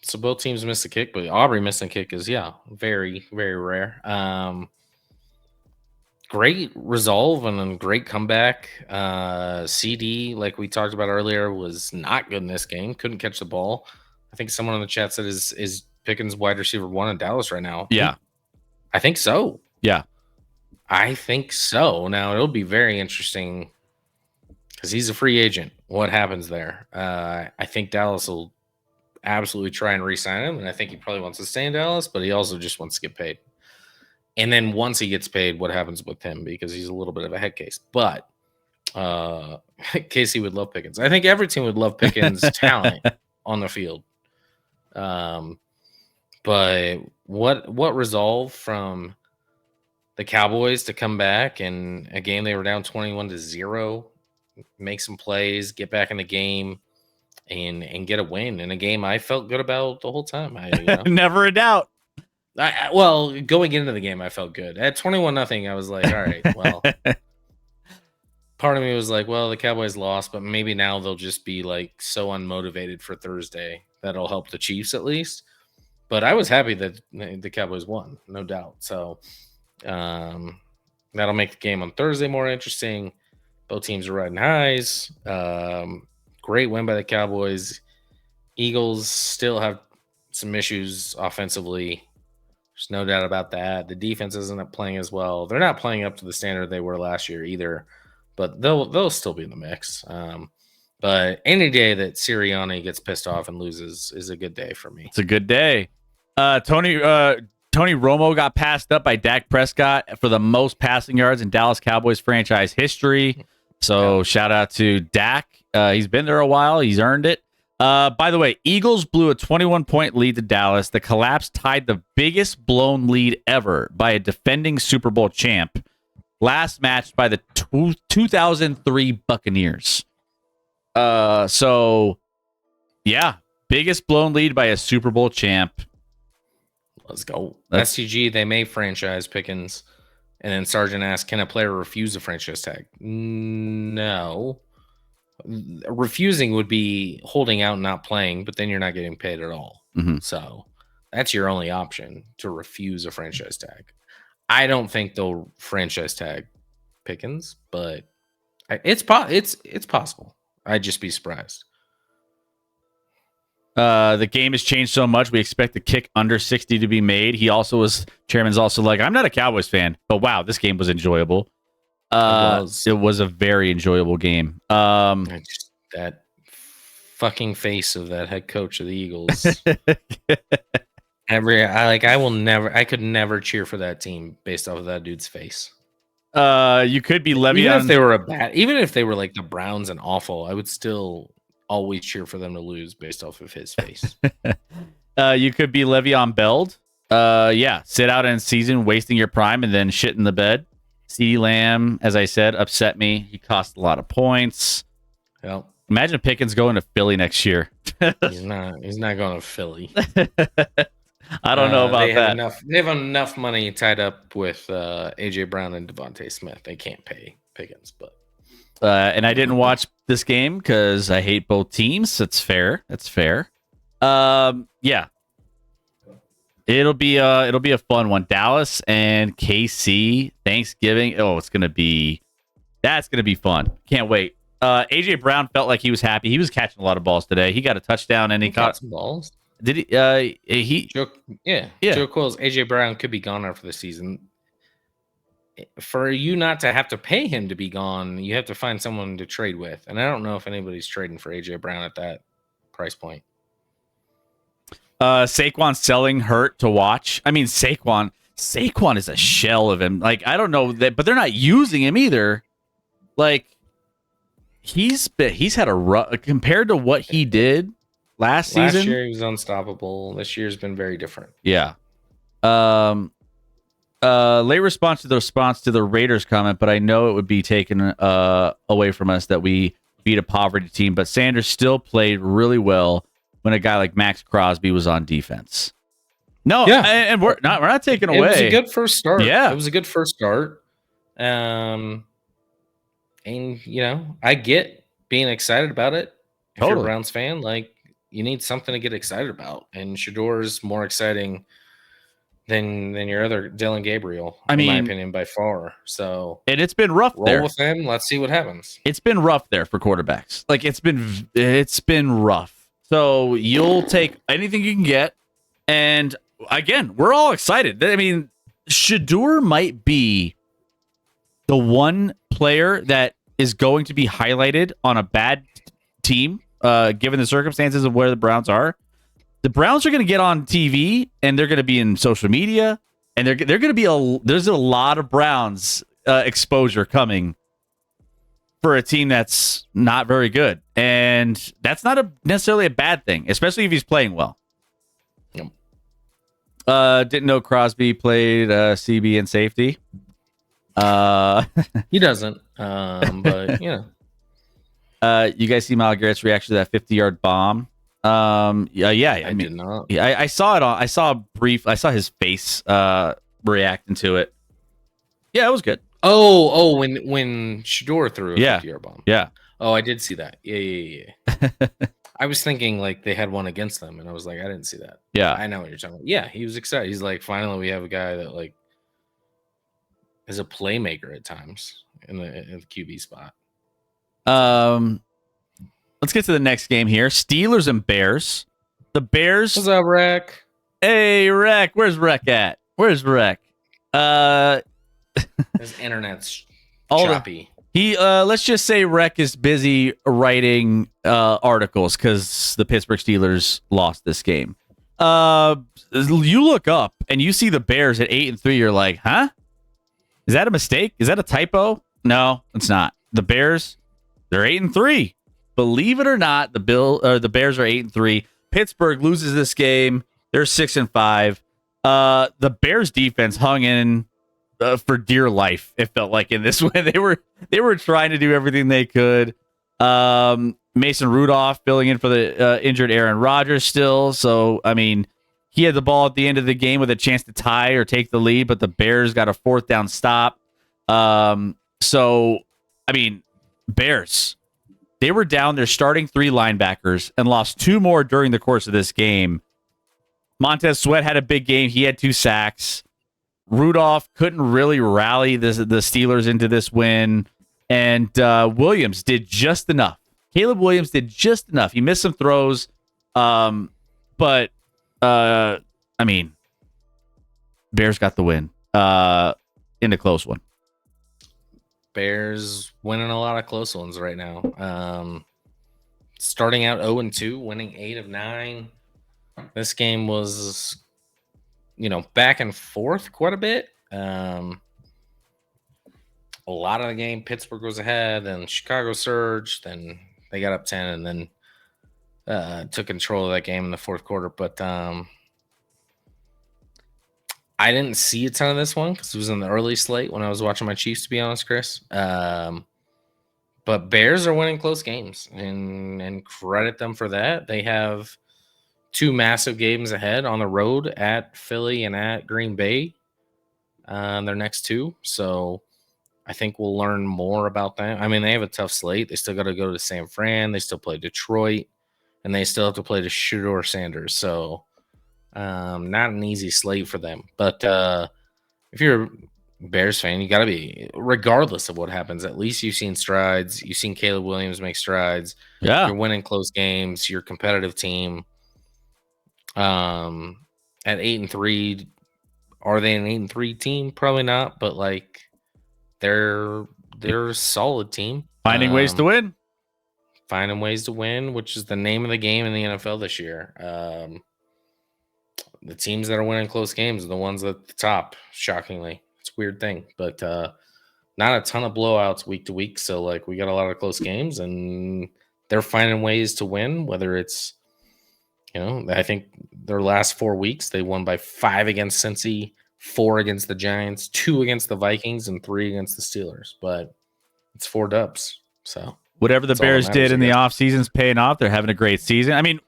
So both teams missed a kick, but Aubrey missing a kick is very, very rare. Great resolve and a great comeback. CD, like we talked about earlier, was not good in this game. Couldn't catch the ball. I think someone in the chat said is Pickens wide receiver 1 in Dallas right now. Yeah. I think so. Yeah. I think so. Now, it'll be very interesting because he's a free agent. What happens there? I think Dallas will absolutely try and re-sign him, and I think he probably wants to stay in Dallas, but he also just wants to get paid. And then once he gets paid, what happens with him? Because he's a little bit of a head case. But Casey would love Pickens. I think every team would love Pickens' talent on the field. But what resolve from the Cowboys to come back in a game they were down 21-0, make some plays, get back in the game, and get a win in a game I felt good about the whole time. Never a doubt. Going into the game, I felt good. At 21-0, I was like, all right, well. Part of me was like, well, the Cowboys lost, but maybe now they'll just be so unmotivated for Thursday. That'll help the Chiefs at least. But I was happy that the Cowboys won, no doubt. So that'll make the game on Thursday more interesting. Both teams are riding highs. Great win by the Cowboys. Eagles still have some issues offensively. There's no doubt about that. The defense isn't playing as well. They're not playing up to the standard they were last year either, but they'll still be in the mix. But any day that Sirianni gets pissed off and loses is a good day for me. It's a good day. Tony Romo got passed up by Dak Prescott for the most passing yards in Dallas Cowboys franchise history. So shout out to Dak. He's been there a while. He's earned it. By the way, Eagles blew a 21-point lead to Dallas. The collapse tied the biggest blown lead ever by a defending Super Bowl champ, last matched by the 2003 Buccaneers. Biggest blown lead by a Super Bowl champ. Let's go. STG, they may franchise Pickens And then Sargent asked, "Can a player refuse a franchise tag?" No. Refusing would be holding out and not playing, but then you're not getting paid at all. Mhm. So that's your only option, to refuse a franchise tag. I don't think they'll franchise tag Pickens, but it's possible. I'd just be surprised. The game has changed so much. We expect the kick under 60 to be made. Chairman's also like, I'm not a Cowboys fan, but wow, this game was enjoyable. It was a very enjoyable game. That fucking face of that head coach of the Eagles. I could never cheer for that team based off of that dude's face. You could be Le'Veon. Even if they were like the Browns and awful, I would still always cheer for them to lose based off of his face. You could be Le'Veon Bell. Sit out in season, wasting your prime, and then shit in the bed. CeeDee Lamb, as I said, upset me. He cost a lot of points. Well, imagine Pickens going to Philly next year. He's not going to Philly. I don't know about that. They have enough money tied up with AJ Brown and Devontae Smith. They can't pay Pickens, but. And I didn't watch this game because I hate both teams. That's fair. Yeah. It'll be a fun one. Dallas and KC Thanksgiving. Oh, that's gonna be fun. Can't wait. AJ Brown felt like he was happy. He was catching a lot of balls today. He got a touchdown and he caught some balls. Did he? Joe Quills, AJ Brown could be gone after the season. For you not to have to pay him to be gone, you have to find someone to trade with, and I don't know if anybody's trading for AJ Brown at that price point. Saquon selling hurt to watch. I mean, Saquon is a shell of him. Like, I don't know that, but they're not using him either. Like, he's had a rough compared to what he did last season. Last year he was unstoppable. This year's been very different. Yeah. Late response to the Raiders comment, but I know it would be taken away from us that we beat a poverty team. But Sanders still played really well when a guy like Max Crosby was on defense. No, yeah, and we're not taking away. It was a good first start. Yeah, it was a good first start. And I get being excited about it. If you're a Browns fan, like, you need something to get excited about, and Shador is more exciting than your other Dylan Gabriel, in my opinion, by far. So, and it's been rough roll there. with him. Let's see what happens. It's been rough there for quarterbacks. Like, it's been rough. So you'll take anything you can get. And again, we're all excited. I mean, Shador might be the one player that is going to be highlighted on a bad team, given the circumstances of where the Browns are. The Browns are going to get on TV, and they're going to be in social media, and they're going to be there's a lot of Browns exposure coming for a team that's not very good, and that's not necessarily a bad thing, especially if he's playing well. Yep. Didn't know Crosby played CB and safety. He doesn't, but you guys see Myles Garrett's reaction to that 50-yard bomb? I mean, did not. Yeah, I saw it. I saw his face reacting to it. Yeah, it was good. Oh, when Shador threw a 50-yard bomb. Yeah. Oh, I did see that. Yeah. I was thinking like they had one against them, and I was like, I didn't see that. Yeah. I know what you're talking about. Yeah, he was excited. He's like, finally, we have a guy that like is a playmaker at times in the QB spot. Let's get to the next game here. Steelers and Bears. The Bears. What's up, Rec? Hey, Rec. Where's Rec at? Where's Rec? His internet's choppy. Let's just say Rec is busy writing articles because the Pittsburgh Steelers lost this game. You look up and you see the Bears at 8-3. You're like, huh? Is that a mistake? Is that a typo? No, it's not. The Bears, they're 8-3. Believe it or not, the Bears are 8-3. Pittsburgh loses this game. They're 6-5. The Bears defense hung in for dear life. It felt like in this one they were trying to do everything they could. Mason Rudolph filling in for the injured Aaron Rodgers still. So I mean, He had the ball at the end of the game with a chance to tie or take the lead, but the Bears got a 4th down stop. So, I mean, Bears, they were down their starting 3 linebackers and lost 2 more during the course of this game. Montez Sweat had a big game. He had 2 sacks. Rudolph couldn't really rally the Steelers into this win. And Williams did just enough. Caleb Williams did just enough. He missed some throws. But, I mean, Bears got the win in a close one. Bears winning a lot of close ones right now. Starting out 0-2, winning 8 of 9. This game was, back and forth quite a bit. A lot of the game, Pittsburgh was ahead, and Chicago surged, then they got up 10, and then took control of that game in the fourth quarter. But I didn't see a ton of this one because it was in the early slate when I was watching my Chiefs, to be honest, Chris. But Bears are winning close games, and credit them for that. They have 2 massive games ahead on the road at Philly and at Green Bay. Their next 2. So I think we'll learn more about that. I mean, they have a tough slate. They still got to go to San Fran. They still play Detroit, and they still have to play the Shedeur Sanders. So not an easy slate for them. But if you're a Bears fan, you got to be, regardless of what happens, at least you've seen strides. You've seen Caleb Williams make strides. Yeah. You're winning close games. You're a competitive team. At 8-3, are they an 8-3 team? Probably not, but like they're a solid team. Finding ways to win. Finding ways to win, which is the name of the game in the NFL this year. The teams that are winning close games are the ones at the top, shockingly. It's a weird thing, but not a ton of blowouts week to week. So like we got a lot of close games, and they're finding ways to win, whether it's, I think their last 4 weeks, they won by 5 against Cincy, 4 against the Giants, 2 against the Vikings, and 3 against the Steelers. But it's 4 dubs. So whatever the Bears did in the offseason is paying off. They're having a great season. I mean,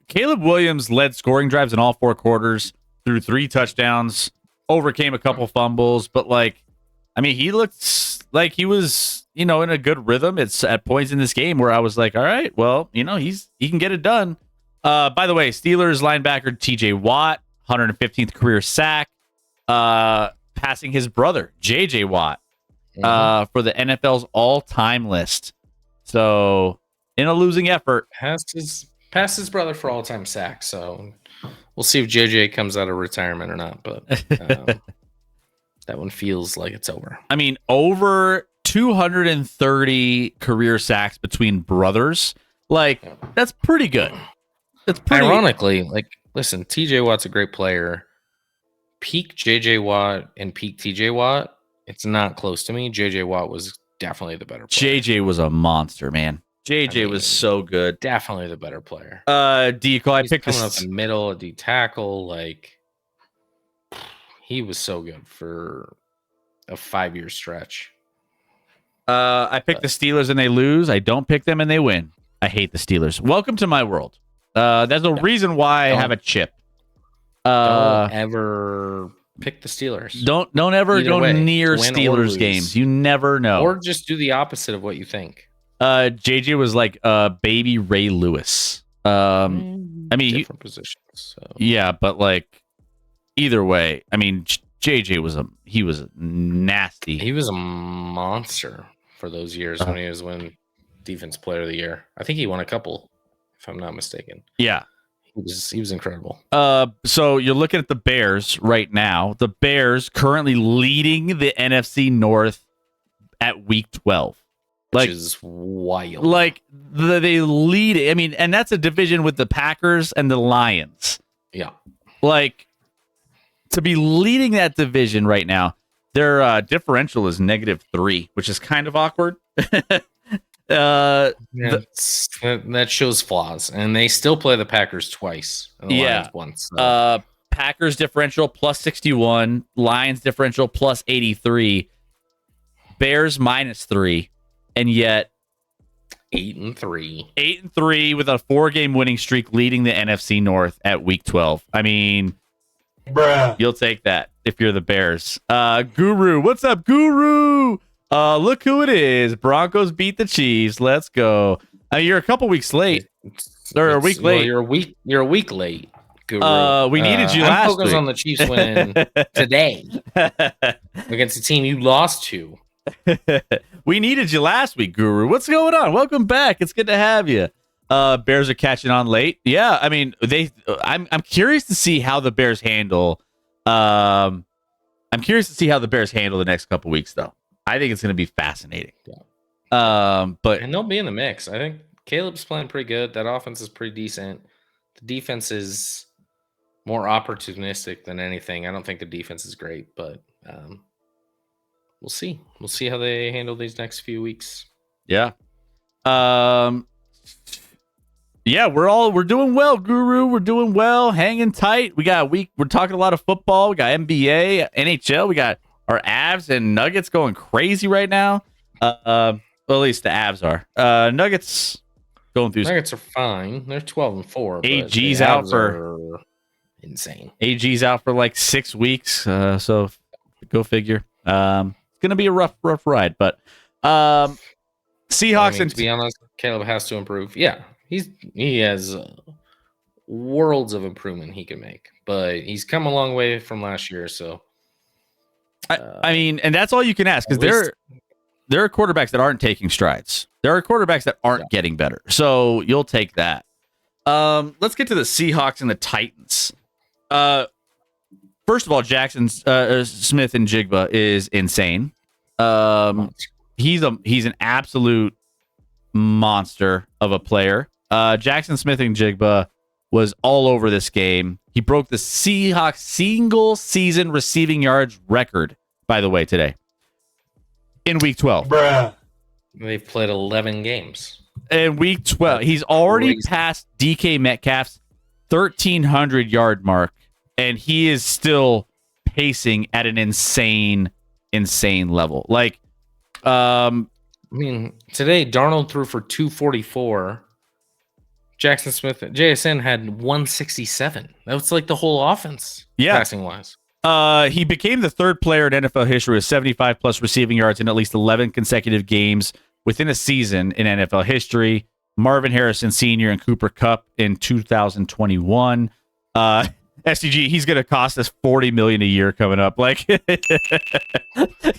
Caleb Williams led scoring drives in all 4 quarters, threw 3 touchdowns, overcame a couple fumbles. But, he looked like he was, in a good rhythm. It's at points in this game where I was like, all right, well, he can get it done. By the way, Steelers linebacker TJ Watt, 115th career sack, passing his brother, JJ Watt, for the NFL's all-time list. So, in a losing effort. Passed his brother for all-time sacks. So, we'll see if JJ comes out of retirement or not. But that one feels like it's over. I mean, over 230 career sacks between brothers. That's pretty good. Ironically, listen, TJ Watt's a great player. Peak JJ Watt and peak TJ Watt, it's not close to me. JJ Watt was definitely the better player. JJ was a monster, man. JJ was so good. Definitely the better player. Deco, I picked coming up in the middle, a D tackle. He was so good for a 5-year stretch. I picked the Steelers and they lose. I don't pick them and they win. I hate the Steelers. Welcome to my world. There's a reason why I have a chip. Don't ever pick the Steelers. Don't ever go near Steelers games. You never know. Or just do the opposite of what you think. JJ was like baby Ray Lewis. Different positions. So. Yeah, but either way, JJ was nasty. He was a monster for those years when he was winning Defense Player of the Year. I think he won a couple, if I'm not mistaken. Yeah. He was incredible. So you're looking at the Bears right now. The Bears currently leading the NFC North at week 12. Which is wild. They lead it. And that's a division with the Packers and the Lions. Yeah. To be leading that division right now, their differential is -3, which is kind of awkward. That shows flaws, and they still play the Packers twice. And the Lions once. So. Packers differential +61, Lions differential +83, Bears -3, and yet 8-3. 8-3 with a 4-game winning streak, leading the NFC North at week 12. You'll take that if you're the Bears. Guru, what's up, Guru? Look who it is. Broncos beat the Chiefs. Let's go. You're a couple weeks late. Or a week late. Well, you're a week late, Guru. We needed you I'm last focused week. on the Chiefs winning today against the team you lost to. We needed you last week, Guru. What's going on? Welcome back. It's good to have you. Bears are catching on late. Yeah, I mean, I'm curious to see how the Bears handle. I'm curious to see how the Bears handle the next couple weeks, though. I think it's going to be fascinating. Yeah. But and they'll be in the mix. I think Caleb's playing pretty good. That offense is pretty decent. The defense is more opportunistic than anything. I don't think the defense is great, but we'll see. We'll see how they handle these next few weeks. Yeah. Yeah, we're doing well, Guru. We're doing well, hanging tight. We got a week. We're talking a lot of football. We got NBA, NHL. We got our Avs and Nuggets going crazy right now. Well, at least the Avs are. Nuggets going through. Nuggets are fine. They're 12-4. AG's out for insane. AG's out for like 6 weeks. So go figure. It's gonna be a rough ride, but Seahawks and to be honest, Caleb has to improve. Yeah, he has worlds of improvement he can make, but he's come a long way from last year. So I mean, and that's all you can ask, because there are quarterbacks that aren't taking strides. There are quarterbacks that aren't getting better. So you'll take that. Let's get to the Seahawks and the Titans. First of all, Jackson Smith and Jigba is insane. He's an absolute monster of a player. Jackson Smith and Jigba was all over this game. He broke the Seahawks single season receiving yards record, by the way, today in week 12. They've played 11 games. In week 12, he's already passed DK Metcalf's 1,300 yard mark, and he is still pacing at an insane level. Like, I mean, today Darnold threw for 244. Jackson Smith, JSN had 167. That was like the whole offense, passing wise. He became the third player in NFL history with 75 plus receiving yards in at least 11 consecutive games within a season in NFL history. Marvin Harrison Sr. and Cooper Kupp in 2021. SCG, he's going to cost us $40 million a year coming up. Like,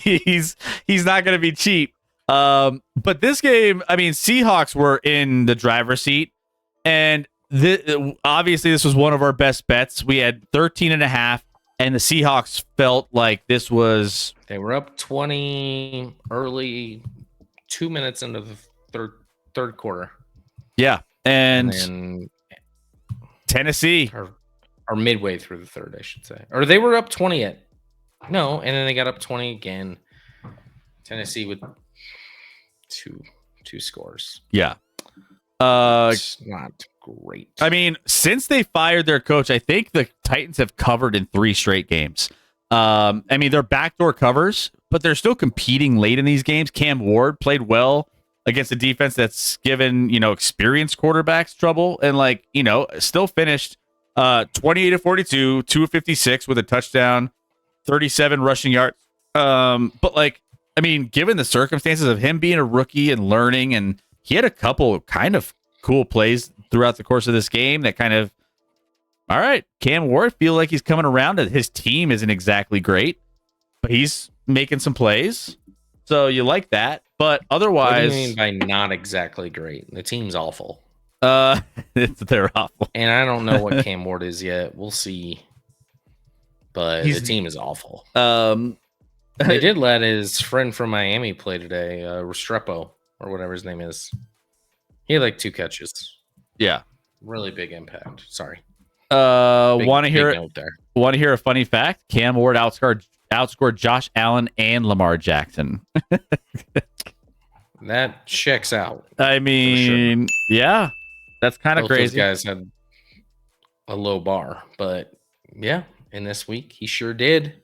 he's not going to be cheap. But this game, I mean, Seahawks were in the driver's seat, and obviously this was one of our best bets. We had 13.5, and the Seahawks felt like this was... They were up 20 early, 2 minutes into the third quarter. Yeah, and Tennessee... Or midway through the third, I should say. Or they were up 20 and then they got up 20 again. Tennessee with two scores. Yeah. It's not great. I mean, since they fired their coach, I think the Titans have covered in 3 straight games. I mean, they're backdoor covers, but they're still competing late in these games. Cam Ward played well against a defense that's given, experienced quarterbacks trouble, and still finished 28-42, 256 with a touchdown, 37 rushing yards. But I mean, given the circumstances of him being a rookie and learning, and he had a couple kind of cool plays throughout the course of this game that kind of, all right, Cam Ward feel like he's coming around. His team isn't exactly great, but he's making some plays. So you like that. But otherwise, what do you mean by not exactly great? The team's awful. They're awful. And I don't know what Cam Ward is yet. We'll see. But the team is awful. They did let his friend from Miami play today, Restrepo, or whatever his name is. He had 2 catches. Yeah. Really big impact. Sorry. Want to hear a funny fact? Cam Ward outscored Josh Allen and Lamar Jackson. That checks out. I mean, yeah. That's kind of crazy. Those guys had a low bar, but yeah, in this week he sure did.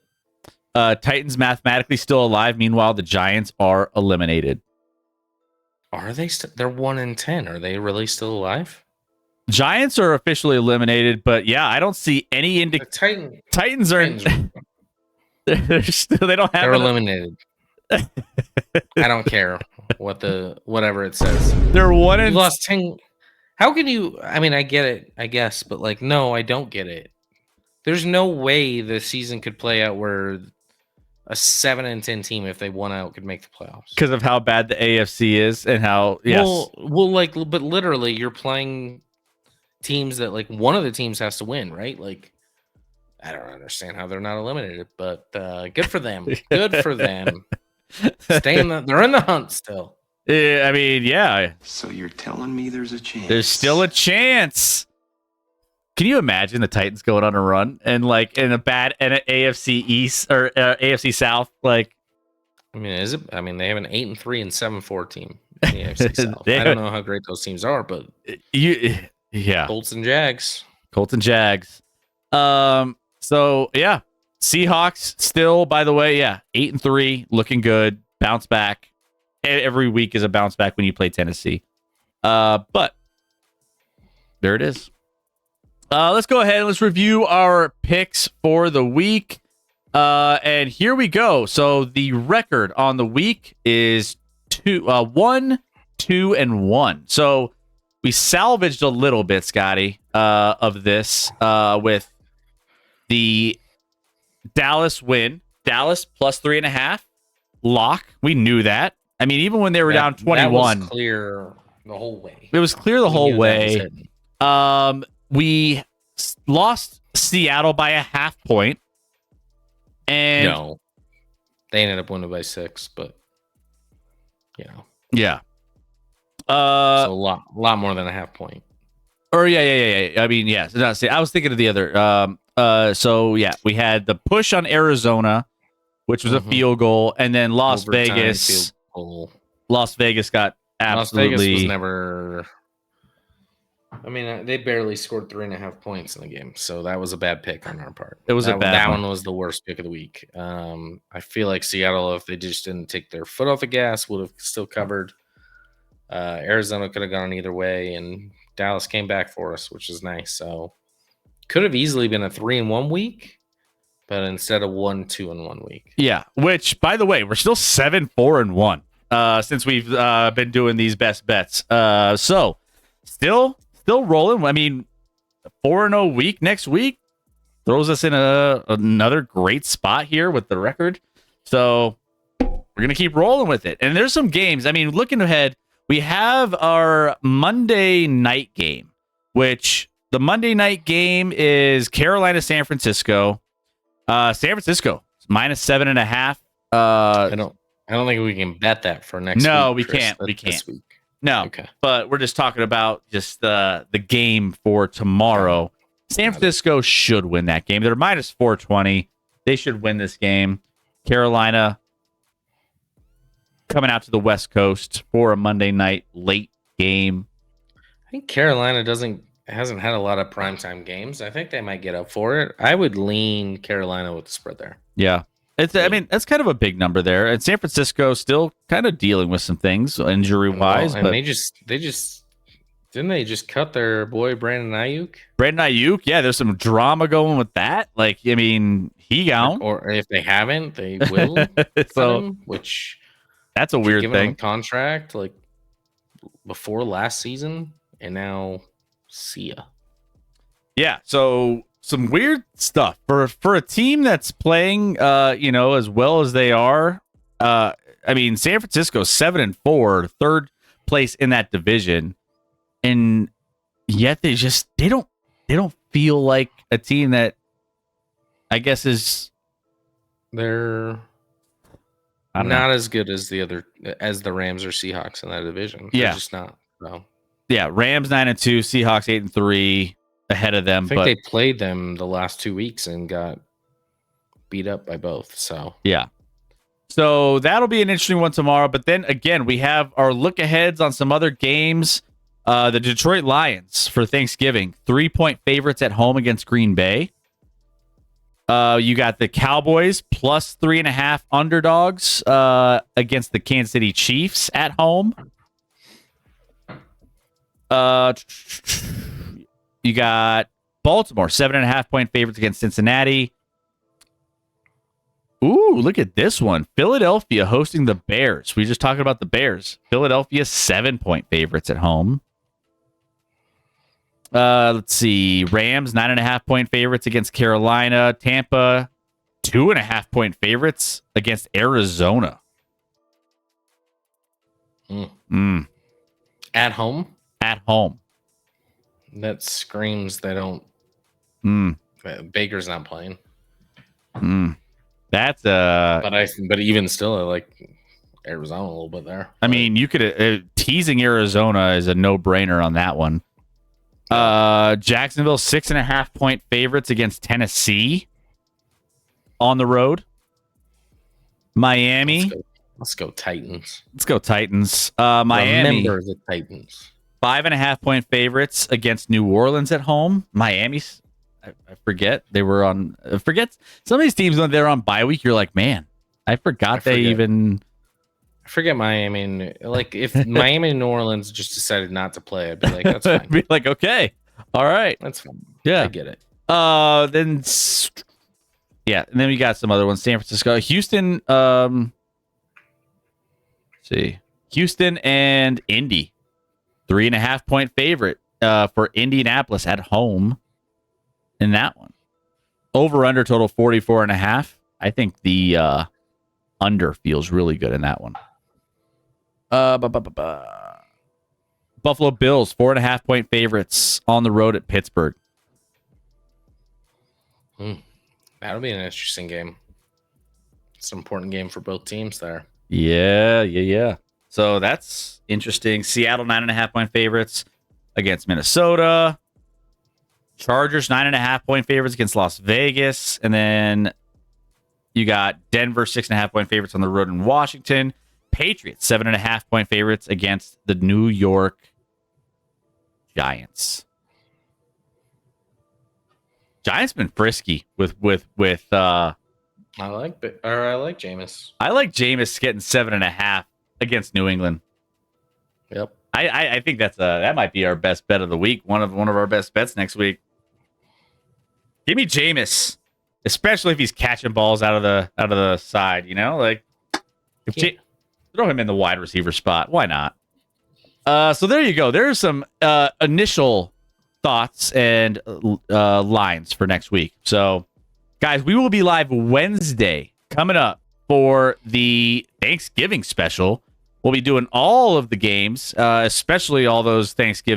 Titans mathematically still alive. Meanwhile, the Giants are eliminated. Are they? They're 1-10. Are they really still alive? Giants are officially eliminated, but yeah, I don't see any The Titans are Titans, they're still, they don't have they're an, eliminated. I don't care whatever it says. they're one You and lost 10. How can you? I mean, I get it, I guess, but like, no, I don't get it. There's no way the season could play out where a 7-10 team, if they won out, could make the playoffs. because of how bad the AFC is and how Well, like, but literally, you're playing teams that like one of the teams has to win, right? Like, I don't understand how they're not eliminated, but good for them. Good for them. They're in the hunt still. I mean, yeah, So you're telling me there's a chance? there's still a chance. Can you imagine the Titans going on a run and like in an AFC East or AFC South? Like, I mean, is it? I mean, they have an 8-3 and 7-4 team in the AFC South. I don't know how great those teams are, but yeah, Colts and Jags. So yeah, Seahawks still, by the way, 8-3, looking good, bounce back. Every week is a bounce back when you play Tennessee. But there it is. Let's go ahead and let's review our picks for the week. And here we go. So the record on the week is 1-2-1. So we salvaged a little bit, Scotty, of this with the Dallas win. Dallas plus 3.5 lock. We knew that. I mean, even when they were down 21, that was clear the whole way. It was clear the whole way. We lost Seattle by a half point. And no, they ended up winning by 6, but yeah. So a lot more than a half point. Or yeah. I mean, yeah. So, I was thinking of the other. So yeah, we had the push on Arizona, which was a field goal, and then Las Overtime Vegas. field goal. Las Vegas got absolutely. Las Vegas was never. I mean, they barely scored 3.5 points in the game, so that was a bad pick on our part. It was a bad that one was the worst pick of the week. I feel like Seattle, if they just didn't take their foot off the gas, would have still covered. Arizona could have gone either way, and Dallas came back for us, which is nice. So could have easily been a 3-1 week, but instead of 1-2-1 week. Yeah, which by the way, we're still 7-4-1 since we've been doing these best bets. So still rolling. I mean, 4-0 week next week throws us in another great spot here with the record. So we're gonna keep rolling with it. And there's some games. I mean, looking ahead, we have our Monday night game, which the Monday night game is Carolina, San Francisco. San Francisco minus 7.5. I don't think we can bet that for next week. No, we Chris. can't. We This can't. week. No, Okay. But we're just talking about just the game for tomorrow. San Francisco should win that game. They're minus 420. They should win this game. Carolina coming out to the West Coast for a Monday night late game. I think Carolina hasn't had a lot of primetime games. I think they might get up for it. I would lean Carolina with the spread there. Yeah. I mean, that's kind of a big number there. And San Francisco still kind of dealing with some things injury wise. And they just didn't they just cut their boy Brandon Ayuk? Brandon Ayuk, yeah, there's some drama going with that. Like, I mean, he gone. Or if they haven't, they will cut him, which that's a weird thing. thing. Him a contract like before last season, and now see ya. Yeah, so some weird stuff for a team that's playing as well as they are. I mean, San Francisco 7-4, third place in that division, and yet they don't feel like a team that I guess is they're not as good as the Rams or Seahawks in that division. They're just not. No. Yeah, Rams 9-2, Seahawks 8-3. Ahead of them. I think they played them the last 2 weeks and got beat up by both. So yeah. So that'll be an interesting one tomorrow. But then again, we have our look aheads on some other games. The Detroit Lions for Thanksgiving, 3-point favorites at home against Green Bay. You got the Cowboys plus 3.5 underdogs against the Kansas City Chiefs at home. You got Baltimore, 7.5-point favorites against Cincinnati. Ooh, look at this one. Philadelphia hosting the Bears. We just talked about the Bears. Philadelphia, 7-point favorites at home. Let's see. Rams, 9.5-point favorites against Carolina. Tampa, 2.5-point favorites against Arizona. At home? At home. That screams they don't. Baker's not playing. That's But even still, I like Arizona a little bit there. I mean, you could teasing Arizona is a no-brainer on that one. Jacksonville 6.5-point favorites against Tennessee on the road. Miami. Let's go Titans. Let's go Titans. Miami. Remember the Titans. 5.5-point favorites against New Orleans at home. Miami's. I forget they were on. Forget some of these teams when they're on bye week. You're like, man, I forget. I forget Miami. Like if Miami and New Orleans just decided not to play, I'd be like, that's fine. Be like, okay, all right, that's fine. Yeah, I get it. Then and then we got some other ones. San Francisco, Houston. See, Houston and Indy, 3.5-point favorite for Indianapolis at home. In that one, over under total 44.5. I think the under feels really good in that one. Buffalo Bills 4.5-point favorites on the road at Pittsburgh. That'll be an interesting game. It's an important game for both teams there. Yeah. So that's interesting. Seattle 9.5-point favorites against Minnesota. Chargers 9.5-point favorites against Las Vegas, and then you got Denver 6.5-point favorites on the road in Washington. Patriots 7.5-point favorites against the New York Giants. Giants been frisky with I like Jameis. I like Jameis getting 7.5 against New England. Yep. I think that might be our best bet of the week. One of our best bets next week. Give me Jameis, especially if he's catching balls out of the side. You know, like throw him in the wide receiver spot. Why not? So there you go. There's some initial thoughts and lines for next week. So, guys, we will be live Wednesday coming up for the Thanksgiving special. We'll be doing all of the games, especially all those Thanksgiving